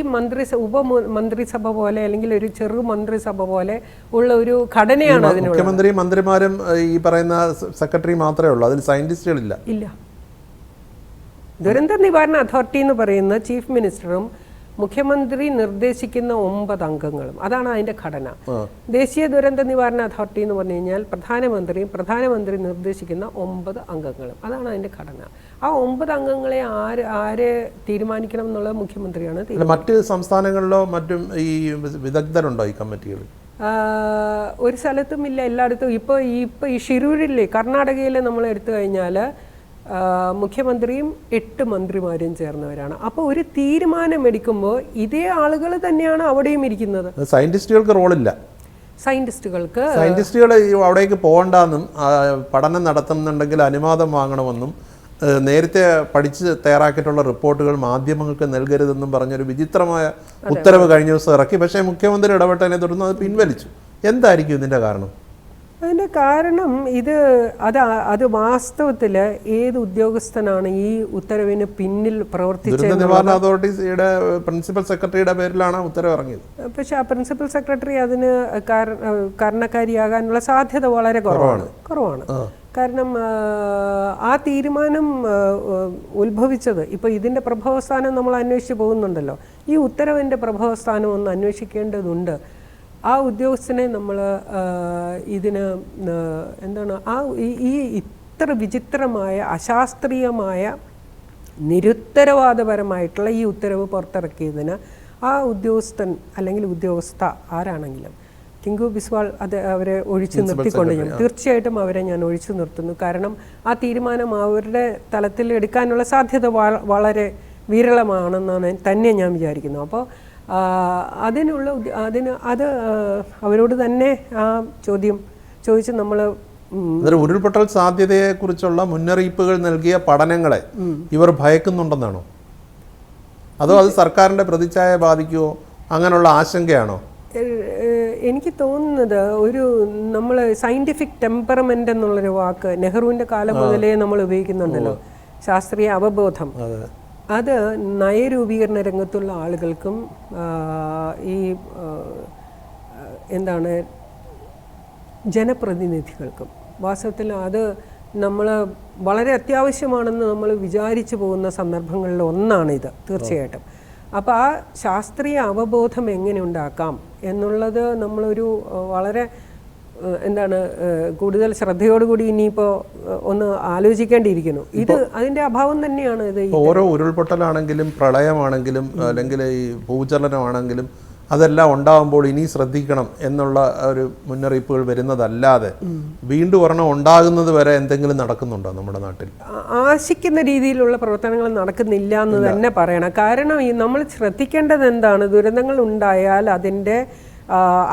ഉപമന്ത്രിസഭ പോലെ അല്ലെങ്കിൽ ഒരു ചെറു മന്ത്രിസഭ പോലെ ഉള്ള ഒരു ഘടനയാണ്. മുഖ്യമന്ത്രി മന്ത്രിമാരും ഈ പറയുന്ന സെക്രട്ടറി മാത്രമേ ഉള്ളൂ, അതിൽ സയന്റിസ്റ്റുകളില്ല. ഇല്ല, ദുരന്ത നിവാരണ അതോറിറ്റി എന്ന് പറയുന്ന ചീഫ് മിനിസ്റ്ററും മുഖ്യമന്ത്രി നിർദ്ദേശിക്കുന്ന 9 അംഗങ്ങളും, അതാണ് അതിൻ്റെ ഘടന. ദേശീയ ദുരന്ത നിവാരണ അതോറിറ്റി എന്ന് പറഞ്ഞു കഴിഞ്ഞാൽ പ്രധാനമന്ത്രി നിർദ്ദേശിക്കുന്ന 9 അംഗങ്ങളും, അതാണ് അതിൻ്റെ ഘടന. ആ 9 അംഗങ്ങളെ ആരെ തീരുമാനിക്കണം എന്നുള്ളത് മുഖ്യമന്ത്രിയാണ്. മറ്റ് സംസ്ഥാനങ്ങളിലോ മറ്റും ഈ വിദഗ്ധരുണ്ടോ ഈ കമ്മിറ്റികളിൽ? ഒരു സ്ഥലത്തും ഇല്ല, എല്ലായിടത്തും. ഇപ്പോൾ ഈ ഷിരൂരിലെ കർണാടകയിൽ നമ്മൾ എടുത്തു കഴിഞ്ഞാൽ മുഖ്യമന്ത്രിയും 8 മന്ത്രിമാരും ചേർന്നവരാണ്. അപ്പോൾ ഒരു തീരുമാനം എടുക്കുമ്പോൾ ഇതേ ആളുകൾ തന്നെയാണ് അവിടെയും ഇരിക്കുന്നത്. സയന്റിസ്റ്റുകൾക്ക് റോളില്ല. സയന്റിസ്റ്റുകൾ അവിടേക്ക് പോകണ്ടെന്നും പഠനം നടത്തുന്നുണ്ടെങ്കിൽ അനുവാദം വാങ്ങണമെന്നും നേരത്തെ പഠിച്ച് തയ്യാറാക്കിയിട്ടുള്ള റിപ്പോർട്ടുകൾ മാധ്യമങ്ങൾക്ക് നൽകരുതെന്നും പറഞ്ഞൊരു വിചിത്രമായ ഉത്തരവ് കഴിഞ്ഞ ദിവസം ഇറക്കി. പക്ഷേ മുഖ്യമന്ത്രി ഇടപെട്ടതിനെ തുടർന്ന് അത് പിൻവലിച്ചു. എന്തായിരിക്കും ഇതിൻ്റെ കാരണം? അതിൻ്റെ കാരണം അത് വാസ്തവത്തിൽ ഏത് ഉദ്യോഗസ്ഥനാണ് ഈ ഉത്തരവിന് പിന്നിൽ പ്രവർത്തിച്ചത്? അതോറിറ്റിയുടെ പ്രിൻസിപ്പൽ സെക്രട്ടറിയുടെ പേരിലാണ് ഉത്തരവ് ഇറങ്ങിയത്. പക്ഷെ ആ പ്രിൻസിപ്പൽ സെക്രട്ടറി അതിന് കാരണക്കാരിയാകാനുള്ള സാധ്യത വളരെ കുറവാണ്. കാരണം ആ തീരുമാനം ഉത്ഭവിച്ചത് ഇപ്പോൾ ഇതിൻ്റെ പ്രഭവസ്ഥാനം നമ്മൾ അന്വേഷിച്ച് പോകുന്നുണ്ടല്ലോ. ഈ ഉത്തരവിൻ്റെ പ്രഭവസ്ഥാനം ഒന്ന് അന്വേഷിക്കേണ്ടതുണ്ട്. ആ ഉദ്യോഗസ്ഥനെ നമ്മൾ ഇതിന് എന്താണ് ഈ ഇത്ര വിചിത്രമായ അശാസ്ത്രീയമായ നിരുത്തരവാദപരമായിട്ടുള്ള ഈ ഉത്തരവ് പുറത്തിറക്കിയതിന് ആ ഉദ്യോഗസ്ഥൻ അല്ലെങ്കിൽ ഉദ്യോഗസ്ഥ ആരാണെങ്കിലും ടിങ്കു ബിസ്വാൾ അവരെ ഒഴിച്ചു നിർത്തിക്കൊണ്ട് തീർച്ചയായിട്ടും അവരെ ഞാൻ ഒഴിച്ചു നിർത്തുന്നു. കാരണം ആ തീരുമാനം അവരുടെ തലത്തിൽ എടുക്കാനുള്ള സാധ്യത വളരെ വിരളമാണെന്നാണ് തന്നെ ഞാൻ വിചാരിക്കുന്നു. അപ്പോൾ അത് അവരോട് തന്നെ ആ ചോദ്യം ചോദിച്ച് നമ്മൾ ഉരുൾപൊട്ടൽ സാധ്യതയെക്കുറിച്ചുള്ള മുന്നറിയിപ്പുകൾ നൽകിയ പഠനങ്ങളെ ഇവർ ഭയക്കുന്നുണ്ടെന്നാണോ? അതോ അത് സർക്കാരിൻ്റെ പ്രതിച്ഛായ ബാധിക്കുമോ അങ്ങനെയുള്ള ആശങ്കയാണോ? എനിക്ക് തോന്നുന്നത് നമ്മൾ സയൻറ്റിഫിക് ടെമ്പറമെൻ്റ് എന്നുള്ളൊരു വാക്ക് നെഹ്റുവിൻ്റെ കാലം മുതലേ നമ്മൾ ഉപയോഗിക്കുന്നുണ്ടല്ലോ, ശാസ്ത്രീയ അവബോധം. അത് നയരൂപീകരണ രംഗത്തുള്ള ആളുകൾക്കും ഈ എന്താണ് ജനപ്രതിനിധികൾക്കും വാസ്തവത്തിൽ അത് നമ്മൾ വളരെ അത്യാവശ്യമാണെന്ന് നമ്മൾ വിചാരിച്ചു പോകുന്ന സന്ദർഭങ്ങളിൽ ഒന്നാണിത് തീർച്ചയായിട്ടും. അപ്പോൾ ആ ശാസ്ത്രീയ അവബോധം എങ്ങനെ ഉണ്ടാക്കാം എന്നുള്ളത് നമ്മളൊരു വളരെ കൂടുതൽ ശ്രദ്ധയോടുകൂടി ഇനിയിപ്പോൾ ഒന്ന് ആലോചിക്കേണ്ടിയിരിക്കുന്നു. അതിൻ്റെ അഭാവം തന്നെയാണ് ഇത്. ഓരോ ഉരുൾപൊട്ടലാണെങ്കിലും പ്രളയമാണെങ്കിലും അല്ലെങ്കിൽ ഈ ഭൂചലനമാണെങ്കിലും അതെല്ലാം ഉണ്ടാകുമ്പോൾ ഇനി ശ്രദ്ധിക്കണം എന്നുള്ള ഒരു മുന്നറിയിപ്പുകൾ വരുന്നതല്ലാതെ വീണ്ടും ഒരെണ്ണം ഉണ്ടാകുന്നത് വരെ എന്തെങ്കിലും നടക്കുന്നുണ്ടോ നമ്മുടെ നാട്ടിൽ? ആശിക്കുന്ന രീതിയിലുള്ള പ്രവർത്തനങ്ങൾ നടക്കുന്നില്ല എന്ന് തന്നെ പറയണം. കാരണം നമ്മൾ ശ്രദ്ധിക്കേണ്ടത് എന്താണ്? ദുരന്തങ്ങൾ ഉണ്ടായാൽ അതിൻ്റെ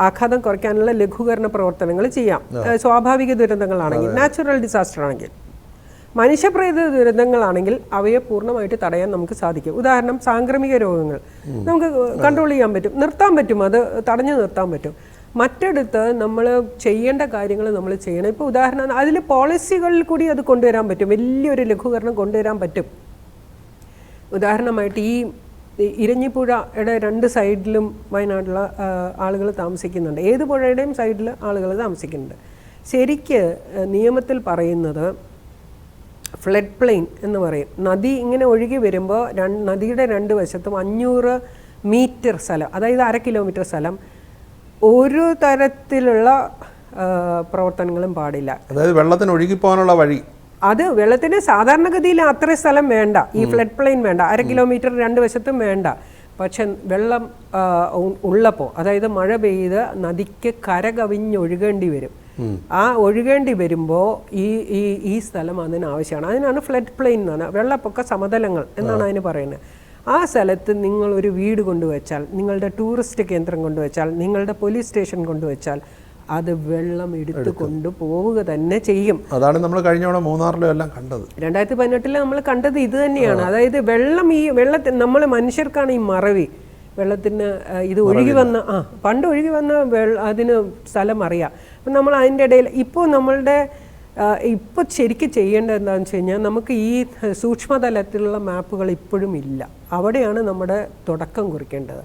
ആഘാതം കുറയ്ക്കാനുള്ള ലഘൂകരണ പ്രവർത്തനങ്ങൾ ചെയ്യാം. സ്വാഭാവിക ദുരന്തങ്ങളാണെങ്കിൽ, നാച്ചുറൽ ഡിസാസ്റ്റർ ആണെങ്കിൽ, മനുഷ്യപ്രേരിത ദുരന്തങ്ങളാണെങ്കിൽ അവയെ പൂർണ്ണമായിട്ട് തടയാൻ നമുക്ക് സാധിക്കും. ഉദാഹരണം, സാംക്രമിക രോഗങ്ങൾ നമുക്ക് കൺട്രോൾ ചെയ്യാൻ പറ്റും, നിർത്താൻ പറ്റും, അത് തടഞ്ഞു നിർത്താൻ പറ്റും. മറ്റടുത്ത് നമ്മൾ ചെയ്യേണ്ട കാര്യങ്ങൾ നമ്മൾ ചെയ്യണം. ഇപ്പോൾ ഉദാഹരണം, അതിൽ പോളിസികളിൽ കൂടി അത് കൊണ്ടുവരാൻ പറ്റും, വലിയൊരു ലഘൂകരണം കൊണ്ടുവരാൻ പറ്റും. ഉദാഹരണമായിട്ട് ഈ ഇരഞ്ഞിപ്പുഴയുടെ 2 സൈഡിലും വയനാട്ടിലുള്ള ആളുകൾ താമസിക്കുന്നുണ്ട്. ഏത് പുഴയുടെയും സൈഡിൽ ആളുകൾ താമസിക്കുന്നുണ്ട്. ശരിക്ക് നിയമത്തിൽ പറയുന്നത് ഫ്ലഡ് പ്ലെയിൻ എന്ന് പറയും. നദി ഇങ്ങനെ ഒഴുകി വരുമ്പോൾ നദിയുടെ 2 വശത്തും 500 മീറ്റർ സ്ഥലം, അതായത് 1/2 കിലോമീറ്റർ സ്ഥലം ഒരു തരത്തിലുള്ള പ്രവർത്തനങ്ങളും പാടില്ല. അതായത് വെള്ളത്തിന് ഒഴുകിപ്പോകാനുള്ള വഴി, അത് വെള്ളത്തിന് സാധാരണഗതിയിൽ അത്രയും സ്ഥലം വേണ്ട, ഈ ഫ്ലഡ് പ്ലെയിൻ വേണ്ട, 1/2 കിലോമീറ്റർ രണ്ട് വശത്തും വേണ്ട. പക്ഷെ വെള്ളം ഉള്ളപ്പോൾ, അതായത് മഴ പെയ്ത് നദിക്ക് കര കവിഞ്ഞൊഴുകേണ്ടി വരും. ആ ഒഴുകേണ്ടി വരുമ്പോൾ ഈ സ്ഥലം അതിന് ആവശ്യമാണ്. അതിനാണ് ഫ്ലഡ് പ്ലെയിൻ എന്നാണ്, വെള്ളപ്പൊക്ക സമതലങ്ങൾ എന്നാണ് അതിന് പറയുന്നത്. ആ സ്ഥലത്ത് നിങ്ങൾ ഒരു വീട് കൊണ്ടുവച്ചാൽ, നിങ്ങളുടെ ടൂറിസ്റ്റ് കേന്ദ്രം കൊണ്ടുവച്ചാൽ, നിങ്ങളുടെ പോലീസ് സ്റ്റേഷൻ കൊണ്ടുവച്ചാൽ അത് വെള്ളം എടുത്തു കൊണ്ടുപോവുക തന്നെ ചെയ്യും. അതാണ് നമ്മൾ കഴിഞ്ഞ തവണ മൂന്നാറിലും എല്ലാം കണ്ടത്. 2018 നമ്മൾ കണ്ടത് ഇത് തന്നെയാണ്. അതായത് വെള്ളം, ഈ വെള്ളത്തിന് നമ്മൾ മനുഷ്യർക്കാണ് ഈ മറവി. വെള്ളത്തിന് ഇത് ഒഴുകി വന്ന പണ്ട് ഒഴുകി വന്ന അതിന് സ്ഥലം അറിയാം. അപ്പം നമ്മൾ അതിൻ്റെ ഇടയിൽ ഇപ്പോൾ ശരിക്കും ചെയ്യേണ്ടത് എന്താണെന്ന് വെച്ച് കഴിഞ്ഞാൽ, നമുക്ക് ഈ സൂക്ഷ്മതലത്തിലുള്ള മാപ്പുകൾ ഇപ്പോഴും ഇല്ല. അവിടെയാണ് നമ്മുടെ തുടക്കം കുറിക്കേണ്ടത്.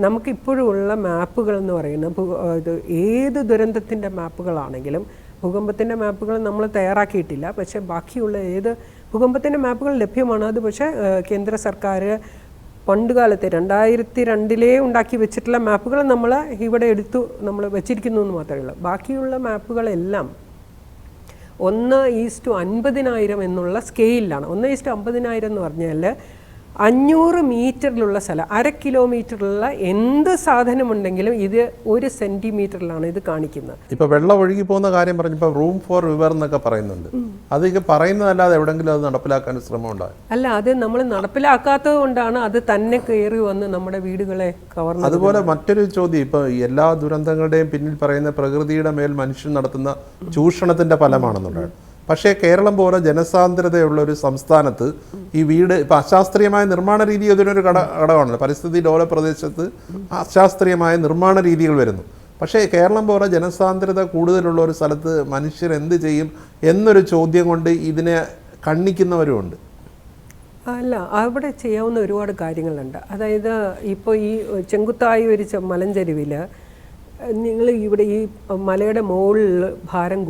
നമുക്കിപ്പോഴും ഉള്ള മാപ്പുകൾ എന്ന് പറയുന്നത് ഇത് ഏത് ദുരന്തത്തിൻ്റെ മാപ്പുകളാണെങ്കിലും, ഭൂകമ്പത്തിൻ്റെ മാപ്പുകൾ നമ്മൾ തയ്യാറാക്കിയിട്ടില്ല. പക്ഷേ ബാക്കിയുള്ള ഏത് ഭൂകമ്പത്തിൻ്റെ മാപ്പുകൾ ലഭ്യമാണ്. അത് പക്ഷേ കേന്ദ്ര സർക്കാർ പണ്ട് കാലത്തെ 2002 ഉണ്ടാക്കി വെച്ചിട്ടുള്ള മാപ്പുകൾ നമ്മൾ ഇവിടെ നമ്മൾ വെച്ചിരിക്കുന്നു എന്ന് മാത്രമേ ഉള്ളൂ. ബാക്കിയുള്ള മാപ്പുകളെല്ലാം 1:50,000 എന്നുള്ള സ്കെയിലാണ്. 1:50,000 എന്ന് പറഞ്ഞാൽ 500 മീറ്ററിലുള്ള സ്ഥലം, 1/2 കിലോമീറ്ററിലുള്ള എന്ത് സാധനമുണ്ടെങ്കിലും ഇത് 1 സെന്റിമീറ്ററിലാണ് ഇത് കാണിക്കുന്നത്. ഇപ്പൊ വെള്ളം ഒഴുകി പോകുന്ന കാര്യം പറഞ്ഞപ്പോൾ റൂം ഫോർ റിവർ എന്നൊക്കെ പറയുന്നുണ്ട്. അത് പറയുന്നതല്ലാതെ എവിടെങ്കിലും അത് നടപ്പിലാക്കാൻ ശ്രമം ഉണ്ടായി? അല്ല, അത് നമ്മൾ നടപ്പിലാക്കാത്തത് കൊണ്ടാണ് അത് തന്നെ കയറി വന്ന് നമ്മുടെ വീടുകളെ കവർന്നത്. അതുപോലെ മറ്റൊരു ചോദ്യം, ഇപ്പൊ എല്ലാ ദുരന്തങ്ങളുടെയും പിന്നിൽ പറയുന്ന പ്രകൃതിയുടെ മേൽ മനുഷ്യൻ നടത്തുന്ന ചൂഷണത്തിന്റെ ഫലമാണെന്നുള്ളത്. പക്ഷേ കേരളം പോലെ ജനസാന്ദ്രതയുള്ള ഒരു സംസ്ഥാനത്ത് ഈ വീട് ഇപ്പം അശാസ്ത്രീയമായ നിർമ്മാണ രീതി അതിനൊരു ഘടകമാണല്ലോ. പരിസ്ഥിതി ലോല പ്രദേശത്ത് അശാസ്ത്രീയമായ നിർമ്മാണ രീതികൾ വരുന്നു. പക്ഷേ കേരളം പോലെ ജനസാന്ദ്രത കൂടുതലുള്ള ഒരു സ്ഥലത്ത് മനുഷ്യർ എന്ത് ചെയ്യും എന്നൊരു ചോദ്യം കൊണ്ട് ഇതിനെ കണ്ണിക്കുന്നവരുമുണ്ട്. അല്ല, അവിടെ ചെയ്യാവുന്ന ഒരുപാട് കാര്യങ്ങളുണ്ട്. അതായത് ഇപ്പോൾ ഈ ചെങ്കുത്തായ ഒരു മലഞ്ചരിവിൽ നിങ്ങൾ ഇവിടെ ഈ മലയുടെ മുകളിൽ ഭാരം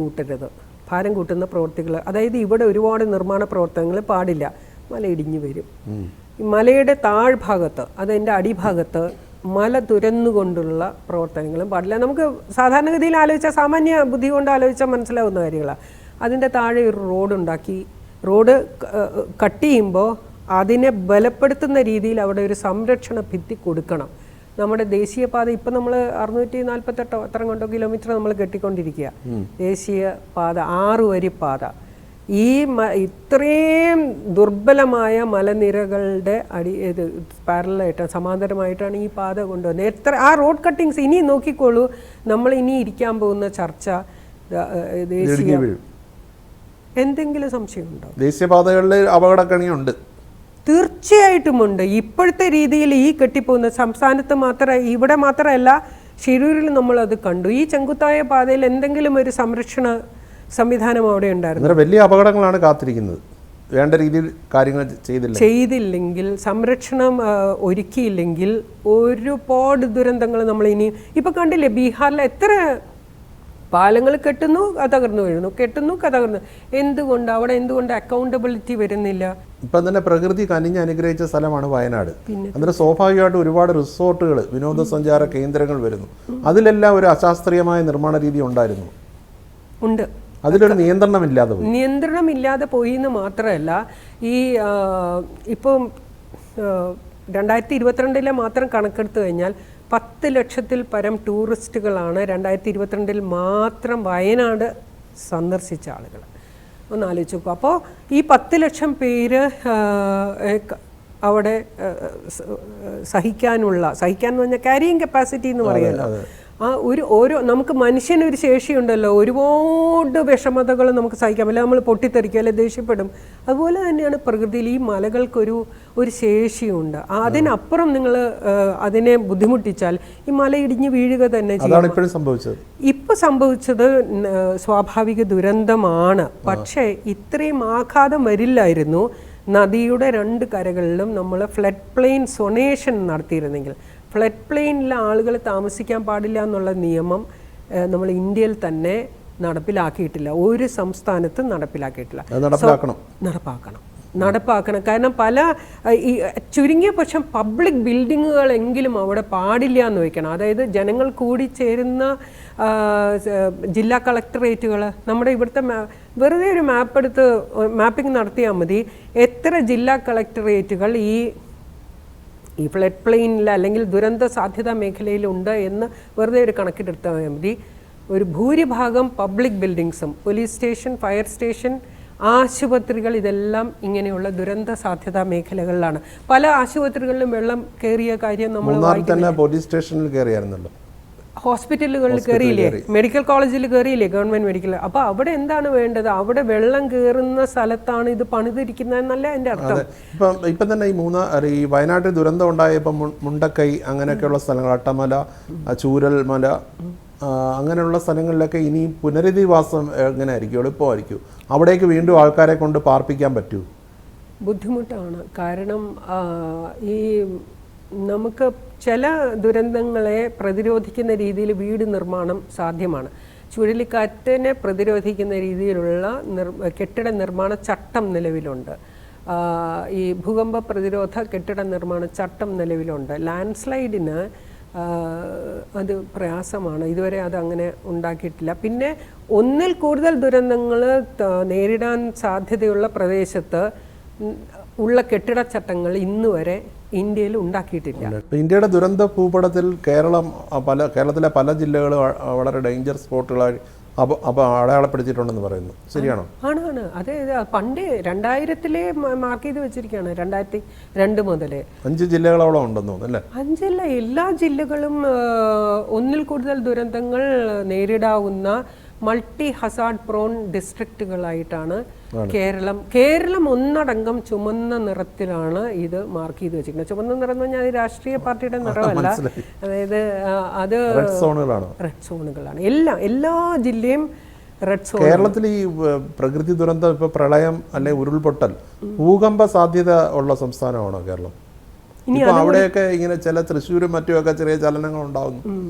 കൂട്ടുന്ന പ്രവൃത്തികൾ, അതായത് ഇവിടെ ഒരുപാട് നിർമ്മാണ പ്രവർത്തനങ്ങൾ പാടില്ല. മല ഇടിഞ്ഞു വരും. ഈ മലയുടെ താഴ്ഭാഗത്ത്, അതിൻ്റെ അടിഭാഗത്ത് മല തുരന്നുകൊണ്ടുള്ള പ്രവർത്തനങ്ങളും പാടില്ല. നമുക്ക് സാധാരണഗതിയിൽ ആലോചിച്ചാൽ, സാമാന്യ ബുദ്ധി കൊണ്ട് ആലോചിച്ചാൽ മനസ്സിലാവുന്ന കാര്യങ്ങളാണ്. അതിൻ്റെ താഴെ ഒരു റോഡുണ്ടാക്കി, റോഡ് കട്ട് ചെയ്യുമ്പോൾ അതിനെ ബലപ്പെടുത്തുന്ന രീതിയിൽ അവിടെ ഒരു സംരക്ഷണ ഭിത്തി കൊടുക്കണം. നമ്മുടെ ദേശീയപാത ഇപ്പം നമ്മൾ 648 എത്ര കൊണ്ടോ കിലോമീറ്റർ നമ്മൾ കെട്ടിക്കൊണ്ടിരിക്കുക. ദേശീയപാത 6 വരി പാത. ഈ ഇത്രയും ദുർബലമായ മലനിരകളുടെ പാരലായിട്ടാണ്, സമാന്തരമായിട്ടാണ് ഈ പാത കൊണ്ടുവന്നത്. ആ റോഡ് കട്ടിങ്സ് ഇനി നോക്കിക്കോളൂ. നമ്മൾ ഇനി ഇരിക്കാൻ പോകുന്ന ചർച്ച ദേശീയ, എന്തെങ്കിലും സംശയമുണ്ടോ? ദേശീയപാതകളിൽ അപകടക്കണിയുണ്ട്, തീർച്ചയായിട്ടുമുണ്ട്. ഇപ്പോഴത്തെ രീതിയിൽ ഈ കെട്ടിപ്പോകുന്ന സംസ്ഥാനത്ത് ഇവിടെ മാത്രമല്ല, ഷിരൂരിൽ നമ്മളത് കണ്ടു. ഈ ചെങ്കുത്തായ പാതയിൽ എന്തെങ്കിലും ഒരു സംരക്ഷണ സംവിധാനം അവിടെ ഉണ്ടായിരുന്നു. വലിയ അപകടങ്ങളാണ് കാത്തിരിക്കുന്നത്. വേണ്ട രീതിയിൽ കാര്യങ്ങൾ ചെയ്തില്ലെങ്കിൽ, സംരക്ഷണം ഒരുക്കിയില്ലെങ്കിൽ ഒരുപാട് ദുരന്തങ്ങൾ നമ്മൾ ഇനി ഇപ്പം കണ്ടില്ലേ. ബീഹാറിൽ എത്ര പാലങ്ങൾ കെട്ടുന്നു, തകർന്നു വീഴുന്നു, കെട്ടുന്നു, തകർന്നു. എന്തുകൊണ്ട് അക്കൗണ്ടബിലിറ്റി വരുന്നില്ല? ഇപ്പം തന്നെ പ്രകൃതി കനിഞ്ഞ് അനുഗ്രഹിച്ച സ്ഥലമാണ് വയനാട്. അതിന് സ്വാഭാവികമായിട്ട് ഒരുപാട് റിസോർട്ടുകൾ, വിനോദസഞ്ചാര കേന്ദ്രങ്ങൾ വരുന്നു. അതിലെല്ലാം ഒരു അശാസ്ത്രീയമായ നിർമ്മാണ രീതി ഉണ്ട്. അതിലൊരു നിയന്ത്രണമില്ലാതെ പോയി എന്ന് മാത്രമല്ല, ഈ ഇപ്പം 2022 മാത്രം കണക്കെടുത്തു കഴിഞ്ഞാൽ 10 ലക്ഷത്തിൽ പരം ടൂറിസ്റ്റുകളാണ് 2022 മാത്രം വയനാട് സന്ദർശിച്ച ആളുകൾ. ഒന്ന് ആലോചിച്ച് നോക്കുക. അപ്പോൾ ഈ 10 ലക്ഷം പേര് അവിടെ സഹിക്കാന്ന് പറഞ്ഞാൽ ക്യാരിയിങ് കപ്പാസിറ്റി എന്ന് പറയുമല്ലോ. ആ നമുക്ക് മനുഷ്യനൊരു ശേഷിയുണ്ടല്ലോ. ഒരുപാട് വിഷമതകൾ നമുക്ക് സഹിക്കാം. അല്ല നമ്മൾ പൊട്ടിത്തെറിക്കും, അല്ലെ ദേഷ്യപ്പെടും. അതുപോലെ തന്നെയാണ് പ്രകൃതിയിൽ ഈ മലകൾക്കൊരു ശേഷിയുണ്ട്. അതിനപ്പുറം നിങ്ങൾ അതിനെ ബുദ്ധിമുട്ടിച്ചാൽ ഈ മല ഇടിഞ്ഞ് വീഴുക തന്നെ ചെയ്യും. ഇപ്പം സംഭവിച്ചത് സ്വാഭാവിക ദുരന്തമാണ്. പക്ഷേ ഇത്രയും ആഘാതം വരില്ലായിരുന്നു നദിയുടെ 2 കരകളിലും നമ്മൾ ഫ്ലഡ് പ്ലെയിൻ സൊണേഷൻ നടത്തിയിരുന്നെങ്കിൽ. ഫ്ലഡ് പ്ലെയിനിൽ ആളുകൾ താമസിക്കാൻ പാടില്ല എന്നുള്ള നിയമം നമ്മൾ ഇന്ത്യയിൽ തന്നെ നടപ്പിലാക്കിയിട്ടില്ല. ഒരു സംസ്ഥാനത്തും നടപ്പിലാക്കിയിട്ടില്ല. നടപ്പാക്കണം. നടപ്പാക്കണം. കാരണം പല ഈ ചുരുങ്ങിയ പക്ഷം പബ്ലിക് ബിൽഡിങ്ങുകളെങ്കിലും അവിടെ പാടില്ല എന്ന് വെക്കണം. അതായത് ജനങ്ങൾ കൂടിച്ചേരുന്ന ജില്ലാ കളക്ടറേറ്റുകൾ, നമ്മുടെ ഇവിടുത്തെ വെറുതെ ഒരു മാപ്പ് എടുത്ത് മാപ്പിംഗ് നടത്തിയാൽ മതി. എത്ര ജില്ലാ കളക്ടറേറ്റുകൾ ഈ ഫ്ലഡ് പ്ലെയിനിൽ അല്ലെങ്കിൽ ദുരന്ത സാധ്യതാ മേഖലയിലുണ്ട് എന്ന് വെറുതെ ഒരു കണക്കെടുത്താൽ മതി. ഒരു ഭൂരിഭാഗം പബ്ലിക് ബിൽഡിങ്സും, പോലീസ് സ്റ്റേഷൻ, ഫയർ സ്റ്റേഷൻ, ആശുപത്രികൾ, ഇതെല്ലാം ഇങ്ങനെയുള്ള ദുരന്ത സാധ്യതാ മേഖലകളിലാണ്. പല ആശുപത്രികളിലും വെള്ളം കയറിയ കാര്യം നമ്മൾ പോലീസ് സ്റ്റേഷനിൽ കയറിയായിരുന്നല്ലോ, ഹോസ്പിറ്റലുകളിൽ കയറിയില്ലേ, മെഡിക്കൽ കോളേജിൽ കയറിയില്ലേ, ഗവൺമെന്റ് മെഡിക്കൽ. അപ്പോൾ അവിടെ എന്താണ് വേണ്ടത്? അവിടെ വെള്ളം കയറുന്ന സ്ഥലത്താണ് ഇത് പണിതിരിക്കുന്നതെന്നല്ല എൻ്റെ അർത്ഥം. ഇപ്പം തന്നെ ഈ വയനാട്ടിൽ ദുരന്തം ഉണ്ടായപ്പോൾ മുണ്ടക്കൈ അങ്ങനെയൊക്കെയുള്ള സ്ഥലങ്ങൾ, അട്ടമല, ചൂരൽമല, അങ്ങനെയുള്ള സ്ഥലങ്ങളിലൊക്കെ ഇനി പുനരധിവാസം എങ്ങനെ ആയിരിക്കും? എളുപ്പമായിരിക്കും? അവിടേക്ക് വീണ്ടും ആൾക്കാരെ കൊണ്ട് പാർപ്പിക്കാൻ പറ്റൂ? ബുദ്ധിമുട്ടാണ്. കാരണം ഈ നമുക്ക് ചില ദുരന്തങ്ങളെ പ്രതിരോധിക്കുന്ന രീതിയിൽ വീട് നിർമ്മാണം സാധ്യമാണ്. ചുഴലിക്കാറ്റിനെ പ്രതിരോധിക്കുന്ന രീതിയിലുള്ള കെട്ടിട നിർമ്മാണ ചട്ടം നിലവിലുണ്ട്. ഈ ഭൂകമ്പ പ്രതിരോധ കെട്ടിട നിർമ്മാണ ചട്ടം നിലവിലുണ്ട്. ലാൻഡ് സ്ലൈഡിന് അത് പ്രയാസമാണ്. ഇതുവരെ അതങ്ങനെ ഉണ്ടാക്കിയിട്ടില്ല. പിന്നെ ഒന്നിൽ കൂടുതൽ ദുരന്തങ്ങൾ നേരിടാൻ സാധ്യതയുള്ള പ്രദേശത്ത് ഉള്ള കെട്ടിടച്ചട്ടങ്ങൾ ഇന്ന് വരെ ഇന്ത്യയിൽ ഉണ്ടാക്കിയിട്ടില്ല. ഇന്ത്യയുടെ ദുരന്ത ഭൂപടത്തിൽ കേരളത്തിലെ പല ജില്ലകളും വളരെ ഡേഞ്ചർ സ്പോട്ടുകളായി അടയാളപ്പെടുത്തിയിട്ടുണ്ടെന്ന് പറയുന്നു. ശരിയാണോ? ആണ്. അതെ, പണ്ട് 2000-ലെ മാർക്ക് ചെയ്ത് വെച്ചിരിക്കുകയാണ്. 2002 മുതലേ 5 ജില്ലകളോളം ഉണ്ടെന്ന് തോന്നുന്നു. 5 എല്ലാ ജില്ലകളും ഒന്നിൽ കൂടുതൽ ദുരന്തങ്ങൾ നേരിടാവുന്ന മൾട്ടി ഹസാർഡ് പ്രോൺ ഡിസ്ട്രിക്റ്റുകളായിട്ടാണ് കേരളം ഒന്നടങ്കം ചുമന്ന നിറത്തിലാണ് ഇത് മാർക്ക് ചെയ്ത് വെച്ചിരിക്കുന്നത്. ചുമന്ന നിറം എന്ന് പറഞ്ഞാൽ അത് രാഷ്ട്രീയ പാർട്ടിയുടെ നിറമല്ല. അതായത് അത് റെഡ് സോണുകളാണ്. എല്ലാ ജില്ലയും റെഡ് സോൺ. കേരളത്തിൽ ഈ പ്രകൃതി ദുരന്തം, ഇപ്പൊ പ്രളയം അല്ലെങ്കിൽ ഉരുൾപൊട്ടൽ, ഭൂകമ്പ സാധ്യത ഉള്ള സംസ്ഥാനമാണോ കേരളം? ഇപ്പൊ അവിടെയൊക്കെ ഇങ്ങനെ ചില തൃശ്ശൂരും മറ്റുമൊക്കെ ചെറിയ ചലനങ്ങൾ ഉണ്ടാവുന്നു.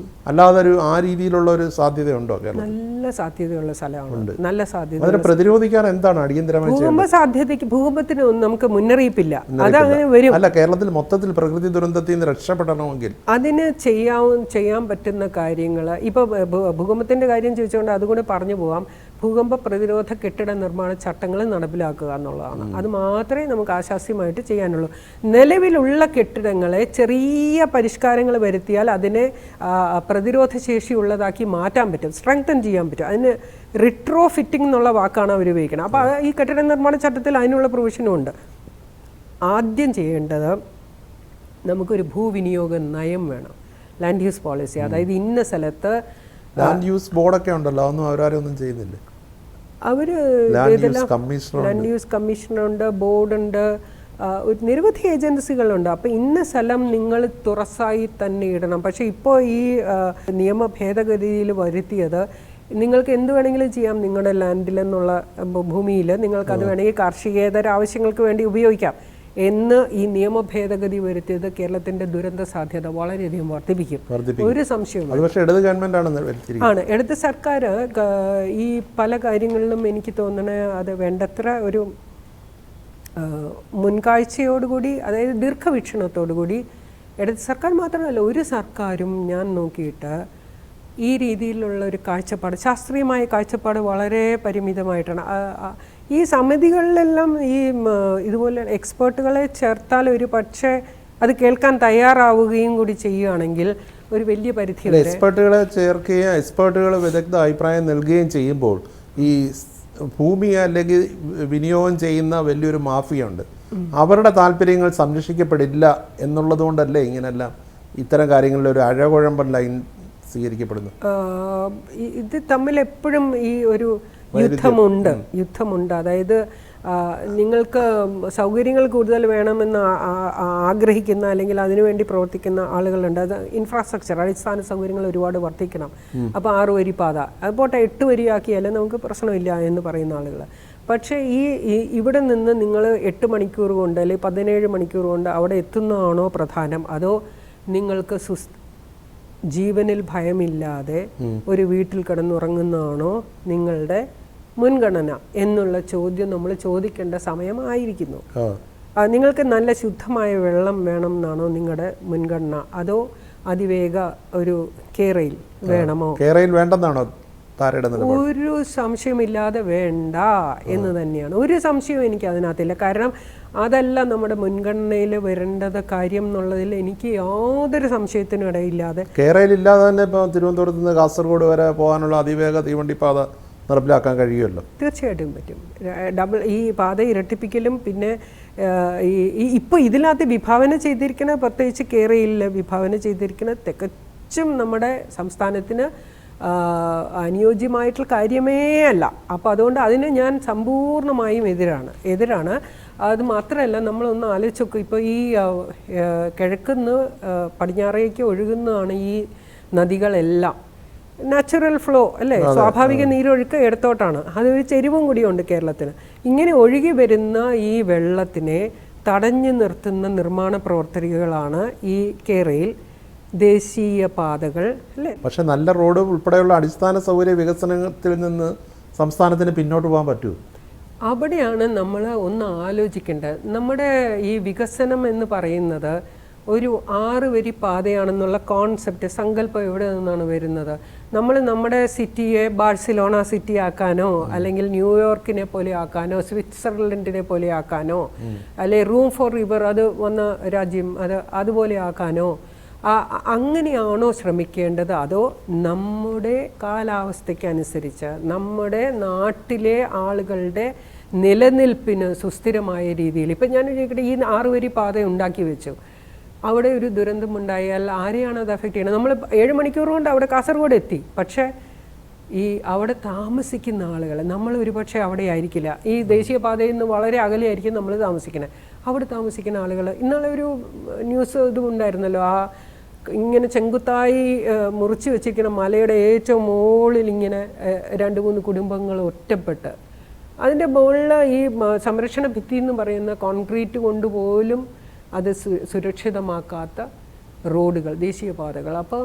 അല്ലാതെ ആ രീതിയിലുള്ള ഒരു സാധ്യതയുണ്ടോ കേരളം? നല്ല സാധ്യതയുള്ള സ്ഥലമാണ്. നല്ല സാധ്യത. അതിനെ പ്രതിരോധിക്കാൻ എന്താണ് അടിയന്തരമായി? ഭൂകമ്പത്തിന് നമുക്ക് മുന്നറിയിപ്പില്ല. അതങ്ങനെ വരും. അല്ല, കേരളത്തിൽ മൊത്തത്തിൽ പ്രകൃതി ദുരന്തത്തിൽ നിന്ന് രക്ഷപ്പെടണമെങ്കിൽ അതിന് ചെയ്യാൻ പറ്റുന്ന കാര്യങ്ങൾ, ഇപ്പൊ ഭൂകമ്പത്തിന്റെ കാര്യം ചോദിച്ചുകൊണ്ട് അതുകൂടെ പറഞ്ഞു പോവാം. ഭൂകമ്പ പ്രതിരോധ കെട്ടിട നിർമ്മാണ ചട്ടങ്ങൾ നടപ്പിലാക്കുക എന്നുള്ളതാണ്. അത് മാത്രമേ നമുക്ക് ആശാസ്യമായിട്ട് ചെയ്യാനുള്ളൂ. നിലവിലുള്ള കെട്ടിടങ്ങളെ ചെറിയ പരിഷ്കാരങ്ങൾ വരുത്തിയാൽ അതിനെ പ്രതിരോധ ശേഷിയുള്ളതാക്കി മാറ്റാൻ പറ്റും, സ്ട്രെങ്തൻ ചെയ്യാൻ പറ്റും. അതിന് റിട്രോ ഫിറ്റിംഗ് എന്നുള്ള വാക്കാണ് അവർ ഉപയോഗിക്കുന്നത്. അപ്പോൾ ഈ കെട്ടിട നിർമ്മാണ ചട്ടത്തിൽ അതിനുള്ള പ്രൊവിഷനും ഉണ്ട്. ആദ്യം ചെയ്യേണ്ടത് നമുക്കൊരു ഭൂവിനിയോഗ നയം വേണം, ലാൻഡ് യൂസ് പോളിസി. അതായത് ഇന്ന സ്ഥലത്ത് ലാൻഡ് യൂസ് ബോർഡൊക്കെ ഉണ്ടല്ലോ, അതൊന്നും അവരാരൊന്നും ചെയ്യുന്നില്ല. ലാൻഡ് യൂസ് കമ്മീഷനുണ്ട്, ബോർഡുണ്ട്, നിരവധി ഏജൻസികളുണ്ട്. അപ്പോൾ ഇന്ന സ്ഥലം നിങ്ങൾ തുറസായി തന്നെ ഇടണം. പക്ഷേ ഇപ്പോൾ ഈ നിയമ ഭേദഗതിയിൽ വരുത്തിയത് നിങ്ങൾക്ക് എന്ത് വേണമെങ്കിലും ചെയ്യാം. നിങ്ങളുടെ ലാൻഡിലെന്നുള്ള ഭൂമിയിൽ നിങ്ങൾക്കത് വേണമെങ്കിൽ കാർഷികേതര ആവശ്യങ്ങൾക്ക് വേണ്ടി ഉപയോഗിക്കാം എന്ന് ഈ നിയമ ഭേദഗതി വരുത്തിയത് കേരളത്തിന്റെ ദുരന്ത സാധ്യത വളരെയധികം വർദ്ധിപ്പിക്കും. ഒരു സംശയവും ആണ്. ഇടത് സർക്കാർ ഈ പല കാര്യങ്ങളിലും എനിക്ക് തോന്നണേ അത് വേണ്ടത്ര ഒരു മുൻകാഴ്ചയോടുകൂടി, അതായത് ദീർഘവീക്ഷണത്തോടുകൂടി, ഇടത് സർക്കാർ മാത്രമല്ല ഒരു സർക്കാരും ഞാൻ നോക്കിയിട്ട് ഈ രീതിയിലുള്ള ഒരു കാഴ്ചപ്പാട്, ശാസ്ത്രീയമായ കാഴ്ചപ്പാട് വളരെ പരിമിതമായിട്ടാണ്. ഈ സമിതികളിലെല്ലാം ഈ ഇതുപോലെ എക്സ്പേർട്ടുകളെ ചേർത്താൽ ഒരു പക്ഷേ അത് കേൾക്കാൻ തയ്യാറാവുകയും കൂടി ചെയ്യുകയാണെങ്കിൽ ഒരു വലിയ പരിധി വരെ എക്സ്പേർട്ടുകളെ ചേർക്കുകയും എക്സ്പേർട്ടുകൾ വിദഗ്ധ അഭിപ്രായം നൽകുകയും ചെയ്യുമ്പോൾ ഈ ഭൂമി അല്ലെങ്കിൽ വിനിയോഗം ചെയ്യുന്ന വലിയൊരു മാഫിയുണ്ട്. അവരുടെ താല്പര്യങ്ങൾ സംരക്ഷിക്കപ്പെടില്ല എന്നുള്ളത് കൊണ്ടല്ലേ ഇങ്ങനെല്ലാം ഇത്തരം കാര്യങ്ങളിൽ ഒരു അഴകുഴമ്പൻ ലൈൻ സ്വീകരിക്കപ്പെടുന്നു. ഇത് തമ്മിൽ എപ്പോഴും ഈ ഒരു യുദ്ധമുണ്ട്. അതായത് നിങ്ങൾക്ക് സൗകര്യങ്ങൾ കൂടുതൽ വേണമെന്ന് ആഗ്രഹിക്കുന്ന അല്ലെങ്കിൽ അതിനുവേണ്ടി പ്രവർത്തിക്കുന്ന ആളുകളുണ്ട്. അത് ഇൻഫ്രാസ്ട്രക്ചർ, അടിസ്ഥാന സൗകര്യങ്ങൾ ഒരുപാട് വർദ്ധിക്കണം. അപ്പോൾ 6 വരി പാത അതുപോട്ടെ 8 വരിയാക്കിയാലും നമുക്ക് പ്രശ്നമില്ല എന്ന് പറയുന്ന ആളുകൾ. പക്ഷേ ഇവിടെ നിന്ന് നിങ്ങൾ 8 മണിക്കൂർ കൊണ്ട് അല്ലെങ്കിൽ 17 മണിക്കൂർ കൊണ്ട് അവിടെ എത്തുന്നതാണോ പ്രധാനം, അതോ നിങ്ങൾക്ക് ജീവനിൽ ഭയമില്ലാതെ ഒരു വീട്ടിൽ കിടന്നുറങ്ങുന്നതാണോ നിങ്ങളുടെ മുൻഗണന എന്നുള്ള ചോദ്യം നമ്മൾ ചോദിക്കേണ്ട സമയമായിരിക്കുന്നു. നിങ്ങൾക്ക് നല്ല ശുദ്ധമായ വെള്ളം വേണം എന്നാണോ നിങ്ങളുടെ മുൻഗണന, അതോ അതിവേഗ ഒരു കേരയിൽ വേണമോ? കേരയിൽ വേണ്ടെന്നാണോ താരയുടെ നിലപാട്? ഒരു സംശയമില്ലാതെ വേണ്ട എന്ന് തന്നെയാണ്. ഒരു സംശയവും എനിക്ക് അതിനകത്തില്ല. കാരണം അതല്ല നമ്മുടെ മുൻഗണനയിൽ വരേണ്ടത് കാര്യം എന്നുള്ളതിൽ എനിക്ക് യാതൊരു സംശയത്തിനും ഇടയില്ലാതെ. കേരളയിലില്ലാതെ തന്നെ ഇപ്പോൾ തിരുവനന്തപുരത്ത് നിന്ന് കാസർഗോഡ് വരെ പോകാനുള്ള അതിവേഗ തീവണ്ടിപ്പാത നടപ്പിലാക്കാൻ കഴിയുമല്ലോ. തീർച്ചയായിട്ടും പറ്റും. ഈ പാത ഇരട്ടിപ്പിക്കലും പിന്നെ ഇപ്പോൾ ഇതിനകത്ത് വിഭാവന ചെയ്തിരിക്കുന്ന, പ്രത്യേകിച്ച് കേരളയിൽ വിഭാവന ചെയ്തിരിക്കുന്ന തികച്ചും നമ്മുടെ സംസ്ഥാനത്തിന് അനുയോജ്യമായിട്ടുള്ള കാര്യമേ അല്ല. അപ്പോൾ അതുകൊണ്ട് അതിന് ഞാൻ സമ്പൂർണ്ണമായും എതിരാണ്. അത് മാത്രമല്ല, നമ്മളൊന്ന് ആലോചിച്ച് നോക്കും, ഇപ്പോൾ ഈ കിഴക്കുന്ന് പടിഞ്ഞാറേക്ക് ഒഴുകുന്നതാണ് ഈ നദികളെല്ലാം. നാച്ചുറൽ ഫ്ലോ അല്ലേ, സ്വാഭാവിക നീരൊഴുക്ക് ഇടത്തോട്ടാണ്. അതൊരു ചെരിവും കൂടിയുണ്ട് കേരളത്തിന്. ഇങ്ങനെ ഒഴുകി വരുന്ന ഈ വെള്ളത്തിനെ തടഞ്ഞു നിർത്തുന്ന നിർമ്മാണ പ്രവർത്തനങ്ങളാണ് ഈ കേരളയിൽ ദേശീയ പാതകൾ അല്ലേ. പക്ഷെ നല്ല റോഡ് ഉൾപ്പെടെയുള്ള അടിസ്ഥാന സൗകര്യ വികസനത്തിൽ നിന്ന് സംസ്ഥാനത്തിന് പിന്നോട്ട് പോകാൻ പറ്റുമോ? അവിടെയാണ് നമ്മൾ ഒന്ന് ആലോചിക്കേണ്ടത്. നമ്മുടെ ഈ വികസനം എന്ന് പറയുന്നത് ഒരു 6 വരി പാതയാണെന്നുള്ള കോൺസെപ്റ്റ്, സങ്കല്പം എവിടെ നിന്നാണ് വരുന്നത്? നമ്മൾ നമ്മുടെ സിറ്റിയെ ബാഴ്സലോണ സിറ്റി ആക്കാനോ, അല്ലെങ്കിൽ ന്യൂയോർക്കിനെ പോലെ ആക്കാനോ, സ്വിറ്റ്സർലൻഡിനെ പോലെ ആക്കാനോ, അല്ലെ റൂം ഫോർ റിവർ അത് വന്ന രാജ്യം അതുപോലെ ആക്കാനോ, അങ്ങനെയാണോ ശ്രമിക്കേണ്ടത്? അതോ നമ്മുടെ കാലാവസ്ഥയ്ക്കനുസരിച്ച് നമ്മുടെ നാട്ടിലെ ആളുകളുടെ നിലനിൽപ്പിന് സുസ്ഥിരമായ രീതിയിൽ, ഇപ്പം ഞാൻ ചോദിക്കട്ടെ, ഈ 6 വരി പാത ഉണ്ടാക്കി വെച്ചു, അവിടെ ഒരു ദുരന്തമുണ്ടായാൽ ആരെയാണ് അത് അഫക്റ്റ് ചെയ്യുന്നത്? നമ്മൾ 7 മണിക്കൂർ കൊണ്ട് അവിടെ കാസർഗോഡ് എത്തി. പക്ഷേ ഈ അവിടെ താമസിക്കുന്ന ആളുകൾ, നമ്മൾ ഒരുപക്ഷെ അവിടെ ആയിരിക്കില്ല, ഈ ദേശീയപാതയിൽ നിന്ന് വളരെ അകലെയായിരിക്കും നമ്മൾ താമസിക്കുന്നത്. അവിടെ താമസിക്കുന്ന ആളുകൾ, ഇന്നലെ ഒരു ന്യൂസ് ഇതും ഉണ്ടായിരുന്നല്ലോ, ഇങ്ങനെ ചെങ്കുത്തായി മുറിച്ച് വെച്ചിരിക്കുന്ന മലയുടെ ഏറ്റവും മുകളിൽ ഇങ്ങനെ 2-3 കുടുംബങ്ങൾ ഒറ്റപ്പെട്ട്, അതിൻ്റെ മുകളിൽ ഈ സംരക്ഷണ ഭിത്തി എന്ന് പറയുന്ന കോൺക്രീറ്റ് കൊണ്ടുപോലും അത് സുരക്ഷിതമാക്കാത്ത റോഡുകൾ, ദേശീയപാതകൾ. അപ്പോൾ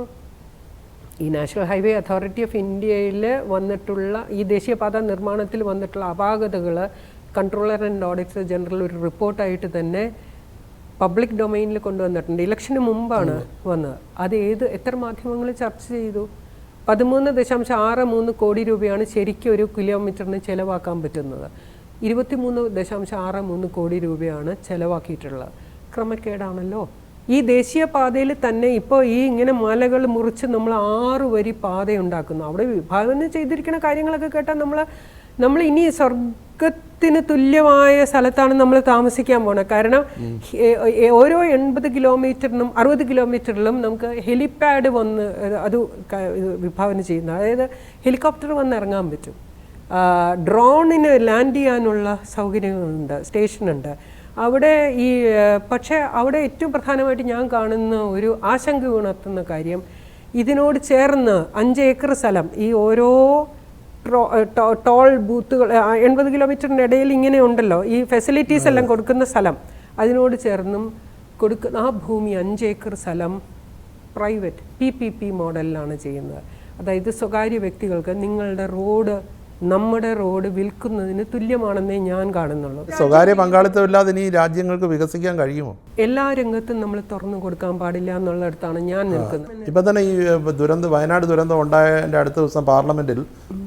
ഈ നാഷണൽ ഹൈവേ അതോറിറ്റി ഓഫ് ഇന്ത്യയിൽ വന്നിട്ടുള്ള ഈ ദേശീയപാത നിർമ്മാണത്തിൽ വന്നിട്ടുള്ള അപാകതകൾ കൺട്രോളർ ആൻഡ് ഓഡിറ്റർ ജനറൽ ഒരു റിപ്പോർട്ടായിട്ട് തന്നെ പബ്ലിക് ഡൊമൈനിൽ കൊണ്ടുവന്നിട്ടുണ്ട്. ഇലക്ഷന് മുമ്പാണ് വന്നത്. അത് എത്ര മാധ്യമങ്ങൾ ചർച്ച ചെയ്തു? 13.63 കോടി രൂപയാണ് ശരിക്കും ഒരു കിലോമീറ്ററിന് ചിലവാക്കാൻ പറ്റുന്നത്. 23.63 കോടി രൂപയാണ് ചിലവാക്കിയിട്ടുള്ളത്. ക്രമക്കേടാണല്ലോ. ഈ ദേശീയപാതയിൽ തന്നെ ഇപ്പോൾ ഈ ഇങ്ങനെ മലകൾ മുറിച്ച് നമ്മൾ 6 വരി പാത ഉണ്ടാക്കുന്നു. അവിടെ വിഭാവനം ചെയ്തിരിക്കുന്ന കാര്യങ്ങളൊക്കെ കേട്ടാൽ നമ്മൾ ഇനി സ്വർഗത്തിന് തുല്യമായ സ്ഥലത്താണ് നമ്മൾ താമസിക്കാൻ പോണത്. കാരണം ഓരോ 80 കിലോമീറ്ററിനും 60 കിലോമീറ്ററിലും നമുക്ക് ഹെലിപാഡ് വന്ന് അത് വിഭാവനം ചെയ്യുന്ന, അതായത് ഹെലികോപ്റ്റർ വന്ന് ഇറങ്ങാൻ പറ്റും, ഡ്രോണിന് ലാൻഡ് ചെയ്യാനുള്ള സൗകര്യങ്ങളുണ്ട്, സ്റ്റേഷനുണ്ട് അവിടെ. പക്ഷേ അവിടെ ഏറ്റവും പ്രധാനമായിട്ട് ഞാൻ കാണുന്ന ഒരു ആശങ്ക ഉണർത്തുന്ന കാര്യം, ഇതിനോട് ചേർന്ന് 5 ഏക്കർ സ്ഥലം, ഈ ഓരോ ടോൾ ബൂത്തുകൾ 80 കിലോമീറ്ററിൻ്റെ ഇടയിൽ ഇങ്ങനെ ഉണ്ടല്ലോ, ഈ ഫെസിലിറ്റീസ് എല്ലാം കൊടുക്കുന്ന സ്ഥലം, അതിനോട് ചേർന്നും കൊടുക്കുന്ന ആ ഭൂമി 5 ഏക്കർ സ്ഥലം പ്രൈവറ്റ് PPP മോഡലിലാണ് ചെയ്യുന്നത്. അതായത് സ്വകാര്യ വ്യക്തികൾക്ക് നിങ്ങളുടെ റോഡ്, നമ്മുടെ റോഡ് വിൽക്കുന്നതിന് തുല്യമാണെന്നേ ഞാൻ കാണുന്നുള്ളൂ. സ്വകാര്യ പങ്കാളിത്തമില്ലാതെ ഇനി രാജ്യങ്ങൾക്ക് വികസിക്കാൻ കഴിയുമോ? എല്ലാ രംഗത്തും നമ്മൾ തുറന്നു കൊടുക്കാൻ പാടില്ല എന്നുള്ളിടത്താണ് ഞാൻ നിൽക്കുന്നത്. ഇപ്പം തന്നെ ഈ വയനാട് ദുരന്തം ഉണ്ടായതിൻ്റെ അടുത്ത ദിവസം പാർലമെന്റിൽ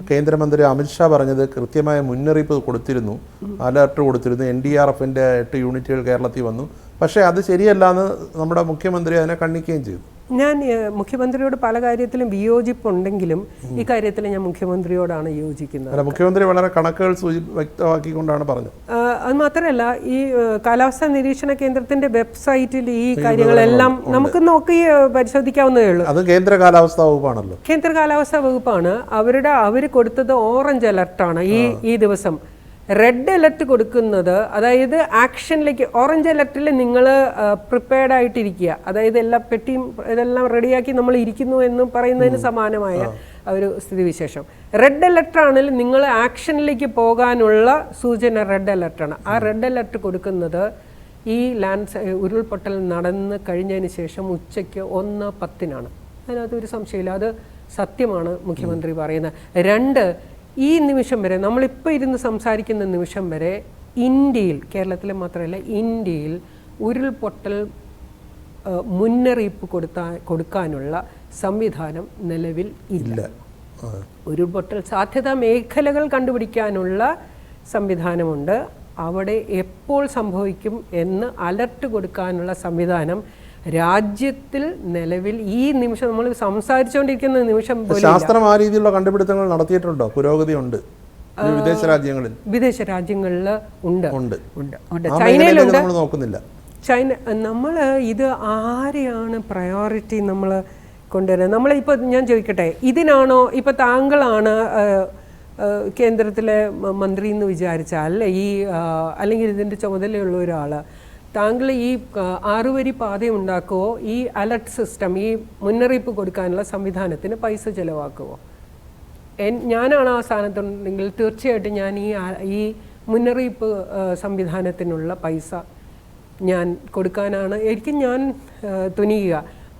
കേന്ദ്രമന്ത്രി അമിത്ഷാ പറഞ്ഞത് കൃത്യമായ മുന്നറിയിപ്പ് കൊടുത്തിരുന്നു, അലർട്ട് കൊടുത്തിരുന്നു. NDRFന്റെ 8 യൂണിറ്റുകൾ കേരളത്തിൽ വന്നു. പക്ഷേ അത് ശരിയല്ലാന്ന് നമ്മുടെ മുഖ്യമന്ത്രി അതിനെ ഖണ്ഡിക്കുകയും ചെയ്തു. ഞാൻ മുഖ്യമന്ത്രിയോട് പല കാര്യത്തിലും വിയോജിപ്പുണ്ടെങ്കിലും ഈ കാര്യത്തിൽ ഞാൻ മുഖ്യമന്ത്രിയോടാണ് യോജിക്കുന്നത്. മുഖ്യമന്ത്രി വളരെ കണക്കുകൾ വ്യക്തമാക്കിക്കൊണ്ടാണ് പറഞ്ഞത്. അത് മാത്രമല്ല, ഈ കാലാവസ്ഥാ നിരീക്ഷണ കേന്ദ്രത്തിന്റെ വെബ്സൈറ്റിൽ ഈ കാര്യങ്ങളെല്ലാം നമുക്ക് നോക്കി പരിശോധിക്കാവുന്നതേ ഉള്ളൂ. അത് കേന്ദ്ര കാലാവസ്ഥാ വകുപ്പാണല്ലോ. കേന്ദ്ര കാലാവസ്ഥാ വകുപ്പാണ്. അവർ കൊടുത്തത് ഓറഞ്ച് അലർട്ടാണ്. ഈ ദിവസം റെഡ് അലർട്ട് കൊടുക്കുന്നത്, അതായത് ആക്ഷനിലേക്ക്. ഓറഞ്ച് അലർട്ടിൽ നിങ്ങൾ പ്രിപ്പയർഡ് ആയിട്ടിരിക്കുക, അതായത് എല്ലാ പെട്ടിയും ഇതെല്ലാം റെഡിയാക്കി നമ്മൾ ഇരിക്കുന്നു എന്ന് പറയുന്നതിന് സമാനമായ ഒരു സ്ഥിതിവിശേഷം. റെഡ് അലർട്ടാണെങ്കിൽ നിങ്ങൾ ആക്ഷനിലേക്ക് പോകാനുള്ള സൂചന റെഡ് അലർട്ടാണ്. ആ റെഡ് അലർട്ട് കൊടുക്കുന്നത് ഈ ഉരുൾപൊട്ടൽ നടന്ന് കഴിഞ്ഞതിന് ശേഷം ഉച്ചയ്ക്ക് 1:10 അതിനകത്ത് ഒരു സംശയമില്ല, അത് സത്യമാണ് മുഖ്യമന്ത്രി പറയുന്നത്. 2, ഈ നിമിഷം വരെ നമ്മളിപ്പോൾ ഇരുന്ന് സംസാരിക്കുന്ന നിമിഷം വരെ ഇന്ത്യയിൽ, കേരളത്തിൽ മാത്രമല്ല ഇന്ത്യയിൽ ഉരുൾപൊട്ടൽ മുന്നറിയിപ്പ് കൊടുക്കാനുള്ള സംവിധാനം നിലവിൽ ഇല്ല. ഉരുൾപൊട്ടൽ സാധ്യതാ മേഖലകൾ കണ്ടുപിടിക്കാനുള്ള സംവിധാനമുണ്ട്. അവിടെ എപ്പോൾ സംഭവിക്കും എന്ന് അലർട്ട് കൊടുക്കാനുള്ള സംവിധാനം രാജ്യത്തിൽ നിലവിൽ ഈ നിമിഷം നമ്മൾ സംസാരിച്ചുകൊണ്ടിരിക്കുന്ന നിമിഷം ശാസ്ത്രം ആ രീതിയിലുള്ള കണ്ടുപിടുത്തങ്ങൾ നടത്തിയിട്ടുണ്ടോ? പുരോഗതി ഉണ്ട് വിദേശ രാജ്യങ്ങളിൽ ഉണ്ട്. ചൈനയിലുണ്ട്. നോക്കുന്നില്ല. ചൈന നമ്മൾ ഇത് ആരെയാണ് പ്രയോറിറ്റി നമ്മൾ കൊണ്ടുവരുന്നത്? നമ്മളിപ്പോൾ ഞാൻ ചോദിക്കട്ടെ, ഇതിനാണോ ഇപ്പോൾ താങ്കളാണ് കേന്ദ്രത്തിലെ മന്ത്രി എന്ന് വിചാരിച്ചാൽ അല്ലെങ്കിൽ ഇതിൻ്റെ ചുമതലയുള്ള ഒരാൾ, താങ്കൾ ഈ 6 വരി പാത ഉണ്ടാക്കുമോ? ഈ അലർട്ട് സിസ്റ്റം, ഈ മുന്നറിയിപ്പ് കൊടുക്കാനുള്ള സംവിധാനത്തിന് പൈസ ചിലവാക്കുമോ? ഞാനാണ് ആ സ്ഥാനത്തുണ്ടെങ്കിൽ തീർച്ചയായിട്ടും ഞാൻ ഈ മുന്നറിയിപ്പ് സംവിധാനത്തിനുള്ള പൈസ ഞാൻ കൊടുക്കാനാണ് ഞാൻ തുനിയുക.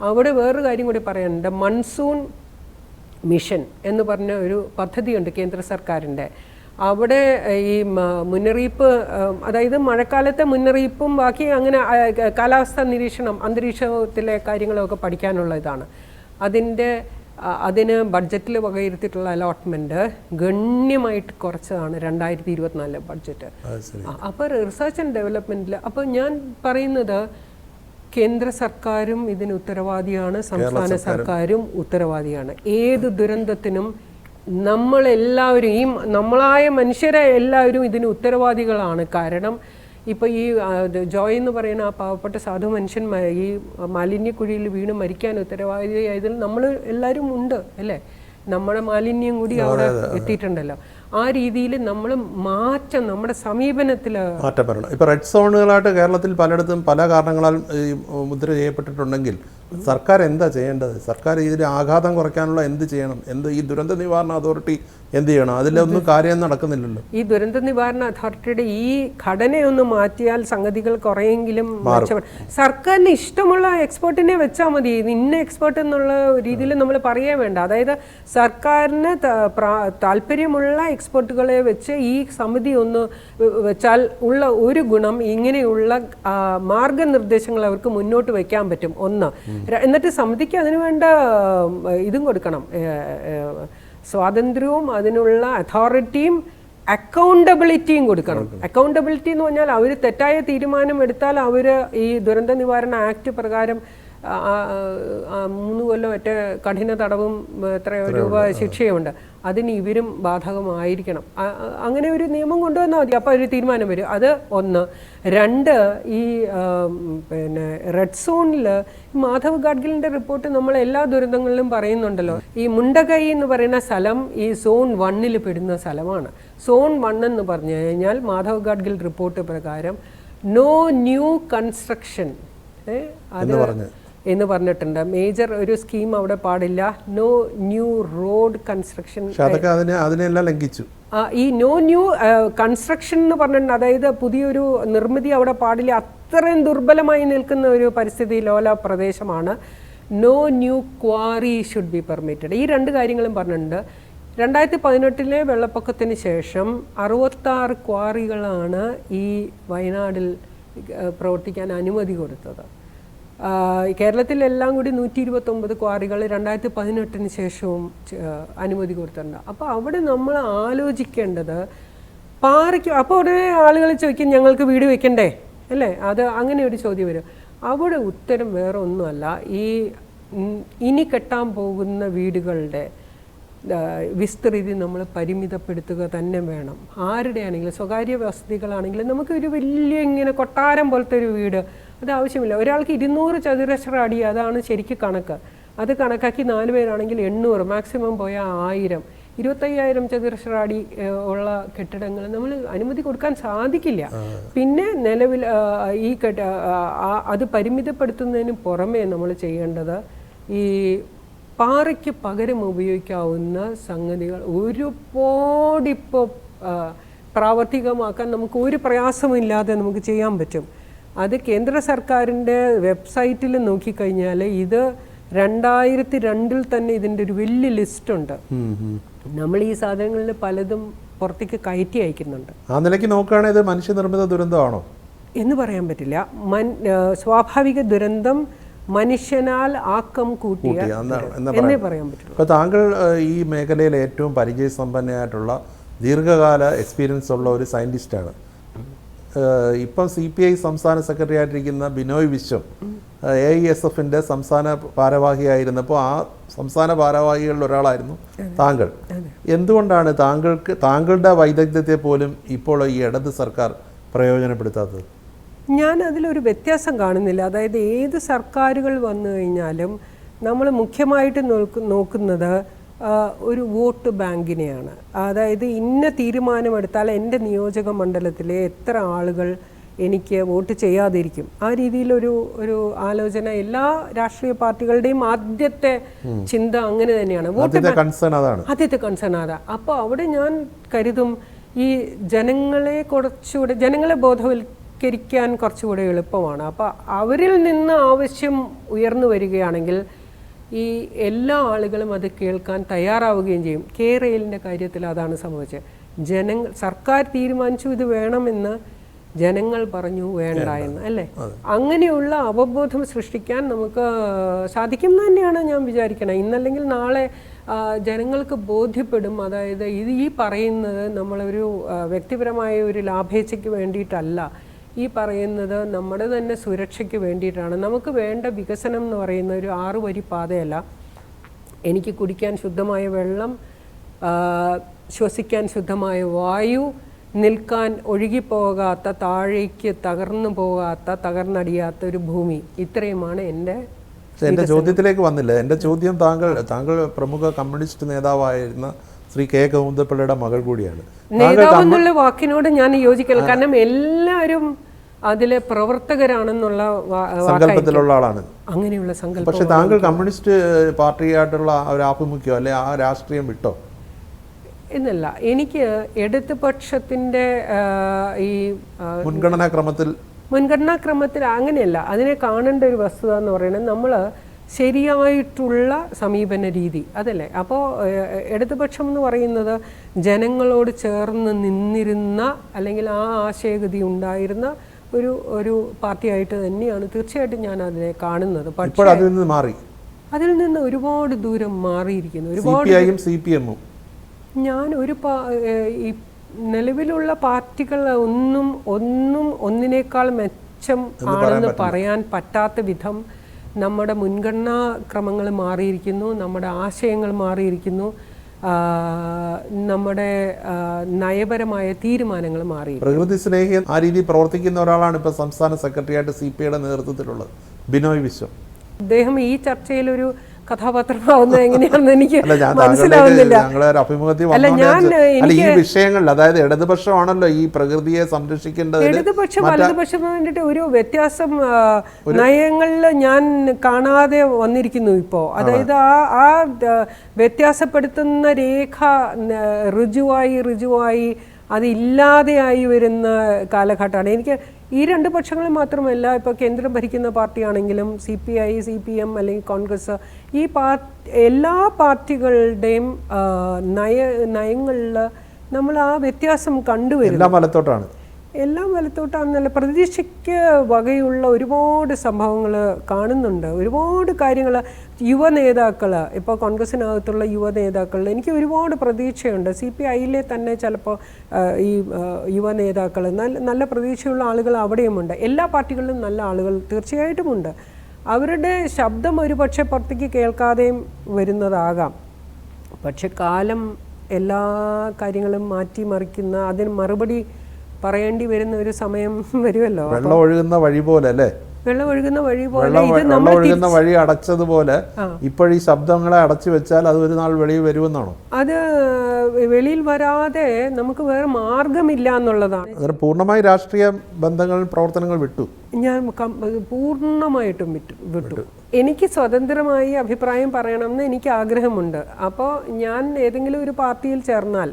അവിടെ വേറൊരു കാര്യം കൂടി പറയാനുണ്ട്. മൺസൂൺ മിഷൻ എന്ന് പറഞ്ഞ ഒരു പദ്ധതിയുണ്ട് കേന്ദ്ര സർക്കാരിൻ്റെ. അവിടെ ഈ മുന്നറിയിപ്പ്, അതായത് മഴക്കാലത്തെ മുന്നറിയിപ്പും ബാക്കി അങ്ങനെ കാലാവസ്ഥാ നിരീക്ഷണം, അന്തരീക്ഷത്തിലെ കാര്യങ്ങളൊക്കെ പഠിക്കാനുള്ള ഇതാണ്. അതിന് ബഡ്ജറ്റിൽ വകയിരുത്തിയിട്ടുള്ള അലോട്ട്മെൻറ്റ് ഗണ്യമായിട്ട് കുറച്ചതാണ് 2024 ബഡ്ജറ്റ്. അപ്പോൾ റിസർച്ച് ആൻഡ് ഡെവലപ്മെൻറ്റിൽ അപ്പോൾ ഞാൻ പറയുന്നത് കേന്ദ്ര സർക്കാരും ഇതിന് ഉത്തരവാദിയാണ്, സംസ്ഥാന സർക്കാരും ഉത്തരവാദിയാണ്. ഏത് ദുരന്തത്തിനും നമ്മളെല്ലാവരും, ഈ നമ്മളായ മനുഷ്യരെ എല്ലാവരും ഇതിന് ഉത്തരവാദികളാണ്. കാരണം ഇപ്പോൾ ഈ ജോയ് എന്ന് പറയുന്ന ആ പാവപ്പെട്ട സാധു മനുഷ്യൻ ഈ മാലിന്യക്കുഴിയിൽ വീണ് മരിക്കാൻ ഉത്തരവാദിയായതിൽ നമ്മൾ എല്ലാവരും ഉണ്ട് അല്ലേ? നമ്മുടെ മാലിന്യം കൂടി അവിടെ എത്തിയിട്ടുണ്ടല്ലോ. ആ രീതിയിൽ നമ്മൾ നമ്മുടെ സമീപനത്തിൽ മാറ്റം വരണം. ഇപ്പോൾ റെഡ് സോണുകളായിട്ട് കേരളത്തിൽ പലയിടത്തും പല കാരണങ്ങളാൽ മുദ്ര ചെയ്യപ്പെട്ടിട്ടുണ്ടെങ്കിൽ സർക്കാർ എന്താ ചെയ്യേണ്ടത്? സർക്കാർ ഇതിന് ആഘാതം കുറയ്ക്കാനുള്ള എന്ത് ചെയ്യണം? ഈ ദുരന്ത നിവാരണ അതോറിറ്റി എന്ത് ചെയ്യണം? അതിലൊന്നും കാര്യം നടക്കുന്നില്ലല്ലോ. ഈ ദുരന്ത നിവാരണ അതോറിറ്റിയുടെ ഈ ഘടനയൊന്ന് മാറ്റിയാൽ സംഗതികൾ കുറെയെങ്കിലും സർക്കാരിന് ഇഷ്ടമുള്ള എക്സ്പേർട്ടിനെ വെച്ചാൽ മതി. ഇന്ന എക്സ്പേർട്ട് എന്നുള്ള രീതിയിൽ നമ്മൾ പറയേ വേണ്ട. അതായത് സർക്കാരിന് താല്പര്യമുള്ള എക്സ്പേർട്ടുകളെ വെച്ച് ഈ സമിതി ഒന്ന് വെച്ചാൽ ഉള്ള ഒരു ഗുണം, ഇങ്ങനെയുള്ള മാർഗനിർദ്ദേശങ്ങൾ അവർക്ക് മുന്നോട്ട് വയ്ക്കാൻ പറ്റും. ഒന്ന്, എന്നിട്ട് സമിതിക്ക് അതിനു വേണ്ട ഇതും കൊടുക്കണം, സ്വാതന്ത്ര്യവും അതിനുള്ള അതോറിറ്റിയും അക്കൗണ്ടബിലിറ്റിയും കൊടുക്കണം. അക്കൗണ്ടബിലിറ്റി എന്ന് പറഞ്ഞാൽ അവർ തെറ്റായ തീരുമാനം എടുത്താൽ അവർ ഈ ദുരന്ത നിവാരണ ആക്ട് പ്രകാരം 3 കൊല്ലം ഒറ്റ കഠിന തടവും എത്രയോ രൂപ ശിക്ഷയുണ്ട്. അതിന് ഇവരും ബാധകമായിരിക്കണം. അങ്ങനെ ഒരു നിയമം കൊണ്ടുവന്നാൽ മതി, അപ്പോൾ ഒരു തീരുമാനം വരും. അത് ഒന്ന്. 2, ഈ പിന്നെ റെഡ് സോണിൽ മാധവ് ഗാഡ്ഗിലിൻ്റെ റിപ്പോർട്ട് നമ്മൾ എല്ലാ ദുരന്തങ്ങളിലും പറയുന്നുണ്ടല്ലോ. ഈ മുണ്ടകൈ എന്ന് പറയുന്ന സ്ഥലം ഈ സോൺ 1 പെടുന്ന സ്ഥലമാണ്. സോൺ 1 എന്ന് പറഞ്ഞു കഴിഞ്ഞാൽ മാധവ് ഗാഡ്ഗിൽ റിപ്പോർട്ട് പ്രകാരം നോ ന്യൂ കൺസ്ട്രക്ഷൻ എന്ന് പറഞ്ഞിട്ടുണ്ട്. മേജർ ഒരു സ്കീം അവിടെ പാടില്ല. നോ ന്യൂ റോഡ് കൺസ്ട്രക്ഷൻ, അതിനെല്ലാം ലംഘിച്ചു. ഈ നോ ന്യൂ കൺസ്ട്രക്ഷൻ എന്ന് പറഞ്ഞിട്ടുണ്ട്. അതായത് പുതിയൊരു നിർമ്മിതി അവിടെ പാടില്ല. അത്രയും ദുർബലമായി നിൽക്കുന്ന ഒരു പരിസ്ഥിതി ലോല പ്രദേശമാണ്. No new quarry should be permitted. ഈ 2 കാര്യങ്ങളും പറഞ്ഞിട്ടുണ്ട്. 2018 വെള്ളപ്പൊക്കത്തിന് ശേഷം 66 ക്വാറികളാണ് ഈ വയനാടിൽ പ്രവർത്തിക്കാൻ അനുമതി കൊടുത്തത്. കേരളത്തിലെല്ലാം കൂടി 129 ക്വാറികൾ 2018 ശേഷവും അനുമതി കൊടുത്തിട്ടുണ്ട്. അപ്പോൾ അവിടെ നമ്മൾ ആലോചിക്കേണ്ടത് പാറയ്ക്ക്, അപ്പോൾ ഉടനെ ആളുകൾ ചോദിക്കും ഞങ്ങൾക്ക് വീട് വെക്കണ്ടേ അല്ലേ? അങ്ങനെ ഒരു ചോദ്യം വരും. അവിടെ ഉത്തരം വേറെ ഒന്നുമല്ല. ഇനി കെട്ടാൻ പോകുന്ന വീടുകളുടെ വിസ്തൃതി നമ്മൾ പരിമിതപ്പെടുത്തുക തന്നെ വേണം. ആരുടെ ആണെങ്കിലും, സ്വകാര്യ വസതികളാണെങ്കിലും നമുക്ക് ഒരു വലിയ ഇങ്ങനെ കൊട്ടാരം പോലത്തെ ഒരു വീട് അത് ആവശ്യമില്ല. ഒരാൾക്ക് 200 ചതുരശ്ര അടി, അതാണ് ശരിക്കും കണക്ക്. അത് കണക്കാക്കി 4 പേരാണെങ്കിൽ 800, മാക്സിമം പോയാൽ 1000, 25,000 ചതുരശ്ര അടി ഉള്ള കെട്ടിടങ്ങൾ നമ്മൾ അനുമതി കൊടുക്കാൻ സാധിക്കില്ല. പിന്നെ നിലവിൽ അത് പരിമിതപ്പെടുത്തുന്നതിന് പുറമേ നമ്മൾ ചെയ്യേണ്ടത് ഈ പാറയ്ക്ക് പകരം ഉപയോഗിക്കാവുന്ന സംഗതികൾ ഒരുപാടിപ്പോൾ പ്രാവർത്തികമാക്കാൻ നമുക്ക് ഒരു പ്രയാസമില്ലാതെ നമുക്ക് ചെയ്യാൻ പറ്റും. അത് കേന്ദ്ര സർക്കാരിൻ്റെ വെബ്സൈറ്റിൽ നോക്കിക്കഴിഞ്ഞാൽ ഇത് 2002 തന്നെ ഇതിൻ്റെ ഒരു വലിയ ലിസ്റ്റുണ്ട്. നമ്മൾ ഈ സാധനങ്ങളിൽ പലതും പുറത്തേക്ക് കയറ്റി അയക്കുന്നുണ്ട്. ആ നിലയ്ക്ക് നോക്കുകയാണെങ്കിൽ ഇത് മനുഷ്യനിർമ്മിത ദുരന്തമാണോ എന്ന് പറയാൻ പറ്റില്ല. സ്വാഭാവിക ദുരന്തം മനുഷ്യനാൽ ആക്കം കൂട്ടിയ എന്നേ പറയാൻ പറ്റുള്ളൂ. ഇപ്പോൾ താങ്കൾ ഈ മേഖലയിൽ ഏറ്റവും പരിചയസമ്പന്നയായിട്ടുള്ള ദീർഘകാല എക്സ്പീരിയൻസ് ഉള്ള ഒരു സയൻറ്റിസ്റ്റാണ്. ഇപ്പം CPI സംസ്ഥാന സെക്രട്ടറി ആയിട്ടിരിക്കുന്ന ബിനോയ് വിശ്വം AISFൻ്റെ സംസ്ഥാന ഭാരവാഹിയായിരുന്നപ്പോൾ ആ സംസ്ഥാന ഭാരവാഹികളിൽ ഒരാളായിരുന്നു താങ്കൾ. എന്തുകൊണ്ടാണ് താങ്കളുടെ വൈദഗ്ധ്യത്തെ പോലും ഇപ്പോൾ ഈ ഇടത് സർക്കാർ പ്രയോജനപ്പെടുത്താത്തത്? ഞാൻ അതിലൊരു വ്യത്യാസം കാണുന്നില്ല. അതായത് ഏത് സർക്കാരുകൾ വന്നു കഴിഞ്ഞാലും നമ്മൾ മുഖ്യമായിട്ട് നോക്കുന്നത് ഒരു വോട്ട് ബാങ്കിനെയാണ്. അതായത് ഇന്ന തീരുമാനമെടുത്താൽ എൻ്റെ നിയോജക മണ്ഡലത്തിലെ എത്ര ആളുകൾ എനിക്ക് വോട്ട് ചെയ്യാതിരിക്കും, ആ രീതിയിലൊരു ആലോചന എല്ലാ രാഷ്ട്രീയ പാർട്ടികളുടെയും ആദ്യത്തെ ചിന്ത അങ്ങനെ തന്നെയാണ്. ആദ്യത്തെ കൺസേൺ അതാ. അപ്പോൾ അവിടെ ഞാൻ കരുതും ഈ ജനങ്ങളെ ബോധവൽക്കരിക്കാൻ കുറച്ചുകൂടെ എളുപ്പമാണ്. അപ്പോൾ അവരിൽ നിന്ന് ആവശ്യം ഉയർന്നു വരികയാണെങ്കിൽ ഈ എല്ലാ ആളുകളും അത് കേൾക്കാൻ തയ്യാറാവുകയും ചെയ്യും. കേരളിൻ്റെ കാര്യത്തിൽ അതാണ് സംഭവിച്ചത്. സർക്കാർ തീരുമാനിച്ചു ഇത് വേണമെന്ന്, ജനങ്ങൾ പറഞ്ഞു വേണ്ട എന്ന്, അല്ലേ? അങ്ങനെയുള്ള അവബോധം സൃഷ്ടിക്കാൻ നമുക്ക് സാധിക്കും തന്നെയാണ് ഞാൻ വിചാരിക്കണം. ഇന്നല്ലെങ്കിൽ നാളെ ജനങ്ങൾക്ക് ബോധ്യപ്പെടും. അതായത് ഈ പറയുന്നത് നമ്മളൊരു വ്യക്തിപരമായ ഒരു ലാഭേച്ഛയ്ക്ക് വേണ്ടിയിട്ടല്ല, ഈ പറയുന്നത് നമ്മുടെ തന്നെ സുരക്ഷയ്ക്ക് വേണ്ടിയിട്ടാണ്. നമുക്ക് വേണ്ട വികസനം എന്ന് പറയുന്ന ഒരു 6 വരി പാതയല്ല. എനിക്ക് കുടിക്കാൻ ശുദ്ധമായ വെള്ളം, ശ്വസിക്കാൻ ശുദ്ധമായ വായു, നിൽക്കാൻ ഒഴുകിപ്പോകാത്ത, താഴേക്ക് തകർന്നു പോകാത്ത, തകർന്നടിയാത്ത ഒരു ഭൂമി, ഇത്രയുമാണ് എൻ്റെ ചോദ്യത്തിലേക്ക് വന്നില്ല. എൻ്റെ ചോദ്യം താങ്കൾ പ്രമുഖ കമ്മ്യൂണിസ്റ്റ് നേതാവായിരുന്ന ശ്രീ K. ഗോവിന്ദപിള്ളയുടെ മകൾ കൂടിയാണ്. നേതാവ് എന്നുള്ള വാക്കിനോട് ഞാൻ യോജിക്കില്ല. കാരണം എല്ലാവരും അതിലെ പ്രവർത്തകരാണെന്നുള്ള സങ്കല്പത്തിലുള്ള ആളാണ്. അങ്ങനെയുള്ള സങ്കല്പം. പക്ഷെ താങ്കൾ കമ്മ്യൂണിസ്റ്റ് പാർട്ടിയായിട്ടുള്ള ഒരു ആഭിമുഖ്യം അല്ലെ, ആ രാഷ്ട്രീയം വിട്ടോ? എന്നല്ല, എനിക്ക് ഇടതുപക്ഷത്തിൻ്റെ ഈ മുൻഗണനാക്രമത്തിൽ അങ്ങനെയല്ല, അതിനെ കാണേണ്ട ഒരു വസ്തുത എന്ന് പറയുന്നത് നമ്മൾ ശരിയായിട്ടുള്ള സമീപന രീതി, അതല്ലേ? അപ്പോൾ ഇടതുപക്ഷം എന്ന് പറയുന്നത് ജനങ്ങളോട് ചേർന്ന് നിന്നിരുന്ന, അല്ലെങ്കിൽ ആ ആശയഗതി ഉണ്ടായിരുന്ന ഒരു പാർട്ടിയായിട്ട് തന്നെയാണ് തീർച്ചയായിട്ടും ഞാൻ അതിനെ കാണുന്നത്. പക്ഷേ അതിൽ നിന്ന് ഒരുപാട് ദൂരം മാറിയിരിക്കുന്നു. ഒരുപാട് ഞാൻ ഈ നിലവിലുള്ള പാർട്ടികൾ ഒന്നിനേക്കാൾ മെച്ചം ആണെന്ന് പറയാൻ പറ്റാത്ത വിധം നമ്മുടെ മുൻഗണനാ ക്രമങ്ങൾ മാറിയിരിക്കുന്നു, നമ്മുടെ ആശയങ്ങൾ മാറിയിരിക്കുന്നു, നമ്മുടെ നയപരമായ തീരുമാനങ്ങൾ മാറി. പ്രകൃതി സ്നേഹി ആ രീതിയിൽ പ്രവർത്തിക്കുന്ന ഒരാളാണ് ഇപ്പോൾ സംസ്ഥാന സെക്രട്ടറിയായിട്ട് CPIയുടെ നേതൃത്വത്തിലുള്ളത് ബിനോയ് വിശ്വം. അദ്ദേഹം ഈ ചർച്ചയിലൊരു കഥാപാത്രമാവുന്നത് എങ്ങനെയാണെന്ന് എനിക്ക് മനസ്സിലാവുന്നില്ല. അല്ല, ഈ വിഷയങ്ങളിൽ, അതായത് ഇടതുപക്ഷമാണല്ലോ ഈ പ്രകൃതിയെ സംരക്ഷിക്കേണ്ടത്. ഇടതുപക്ഷം വലതുപക്ഷം വേണ്ടിയിട്ട് ഒരു വ്യത്യാസം നയങ്ങളിൽ ഞാൻ കാണാതെ വന്നിരിക്കുന്നു ഇപ്പോൾ. അതായത് ആ വ്യത്യാസപ്പെടുത്തുന്ന രേഖ ഋജുവായി അത് ഇല്ലാതെയായി വരുന്ന കാലഘട്ടമാണ്. എനിക്ക് ഈ രണ്ട് പക്ഷങ്ങൾ മാത്രമല്ല, ഇപ്പോൾ കേന്ദ്രം ഭരിക്കുന്ന പാർട്ടിയാണെങ്കിലും CPI, CPM അല്ലെങ്കിൽ കോൺഗ്രസ്, ഈ എല്ലാ പാർട്ടികളുടെയും നയങ്ങളിൽ നമ്മൾ ആ വ്യത്യാസം കണ്ടുവരും. എല്ലാം വലത്തോട്ടാണെന്നല്ല, പ്രതീക്ഷയ്ക്ക് വകയുള്ള ഒരുപാട് സംഭവങ്ങൾ കാണുന്നുണ്ട്. ഒരുപാട് കാര്യങ്ങൾ യുവ നേതാക്കൾ, ഇപ്പോൾ കോൺഗ്രസിനകത്തുള്ള യുവ നേതാക്കളിൽ എനിക്ക് ഒരുപാട് പ്രതീക്ഷയുണ്ട്. CPIയിലെ തന്നെ ചിലപ്പോൾ ഈ യുവ നേതാക്കൾ നല്ല പ്രതീക്ഷയുള്ള ആളുകൾ അവിടെയുമുണ്ട്. എല്ലാ പാർട്ടികളിലും നല്ല ആളുകൾ തീർച്ചയായിട്ടുമുണ്ട്. അവരുടെ ശബ്ദം ഒരുപക്ഷെ പുറത്തേക്ക് കേൾക്കാതെയും വരുന്നതാകാം. പക്ഷെ കാലം എല്ലാ കാര്യങ്ങളും മാറ്റിമറിക്കുന്ന, അതിന് മറുപടി പറയേണ്ടി വരുന്ന ഒരു സമയം വരുമല്ലോ. വെള്ളം ഒഴുകുന്ന വഴി പോലെ അല്ലേ? വെള്ളം ഒഴുകുന്ന വഴി പോലെ, വെള്ളം ഒഴുകുന്ന വഴി അടച്ചതുപോലെ ഇപ്പോഴീ ശബ്ദങ്ങളെ അടച്ചു വെച്ചാൽ അത് ഒരു നാൾ വെളിയിൽ വരുമെന്നാണോ? അത് വെളിയിൽ വരാതെ നമുക്ക് വേറെ മാർഗമില്ല എന്നുള്ളതാണ്. പൂർണ്ണമായി രാഷ്ട്രീയ ബന്ധങ്ങൾ, പ്രവർത്തനങ്ങൾ വിട്ടു. ഞാൻ പൂർണ്ണമായിട്ടും വിട്ടു. എനിക്ക് സ്വതന്ത്രമായി അഭിപ്രായം പറയണമെന്ന് എനിക്ക് ആഗ്രഹമുണ്ട്. അപ്പോൾ ഞാൻ ഏതെങ്കിലും ഒരു പാർട്ടിയിൽ ചേർന്നാൽ,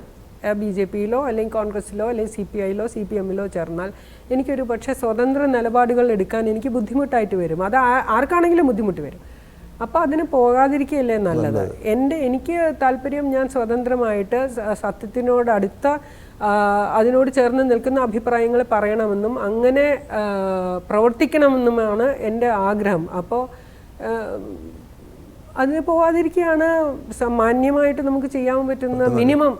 BJPയിലോ അല്ലെങ്കിൽ കോൺഗ്രസ്സിലോ അല്ലെങ്കിൽ CPIയിലോ CPMയിലോ ചേർന്നാൽ എനിക്കൊരു പക്ഷേ സ്വതന്ത്ര നിലപാടുകൾ എടുക്കാൻ എനിക്ക് ബുദ്ധിമുട്ടായിട്ട് വരും. അത് ആർക്കാണെങ്കിലും ബുദ്ധിമുട്ട് വരും. അപ്പോൾ അതിന് പോകാതിരിക്കുകയല്ലേ നല്ലത്. എനിക്ക് താല്പര്യം ഞാൻ സ്വതന്ത്രമായിട്ട് സത്യത്തിനോടടുത്ത അതിനോട് ചേർന്ന് നിൽക്കുന്ന അഭിപ്രായങ്ങൾ പറയണമെന്നും അങ്ങനെ പ്രവർത്തിക്കണമെന്നുമാണ് എൻ്റെ ആഗ്രഹം. അപ്പോൾ അതിന് പോവാതിരിക്കുകയാണ് മാന്യമായിട്ട് നമുക്ക് ചെയ്യാൻ പറ്റുന്ന മിനിമം.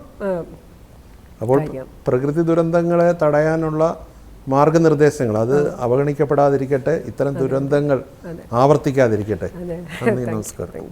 അപ്പോൾ പ്രകൃതി ദുരന്തങ്ങളെ തടയാനുള്ള മാർഗനിർദ്ദേശങ്ങൾ അത് അവഗണിക്കപ്പെടാതിരിക്കട്ടെ, ഇത്തരം ദുരന്തങ്ങൾ ആവർത്തിക്കാതിരിക്കട്ടെ. നന്ദി, നമസ്കാരം.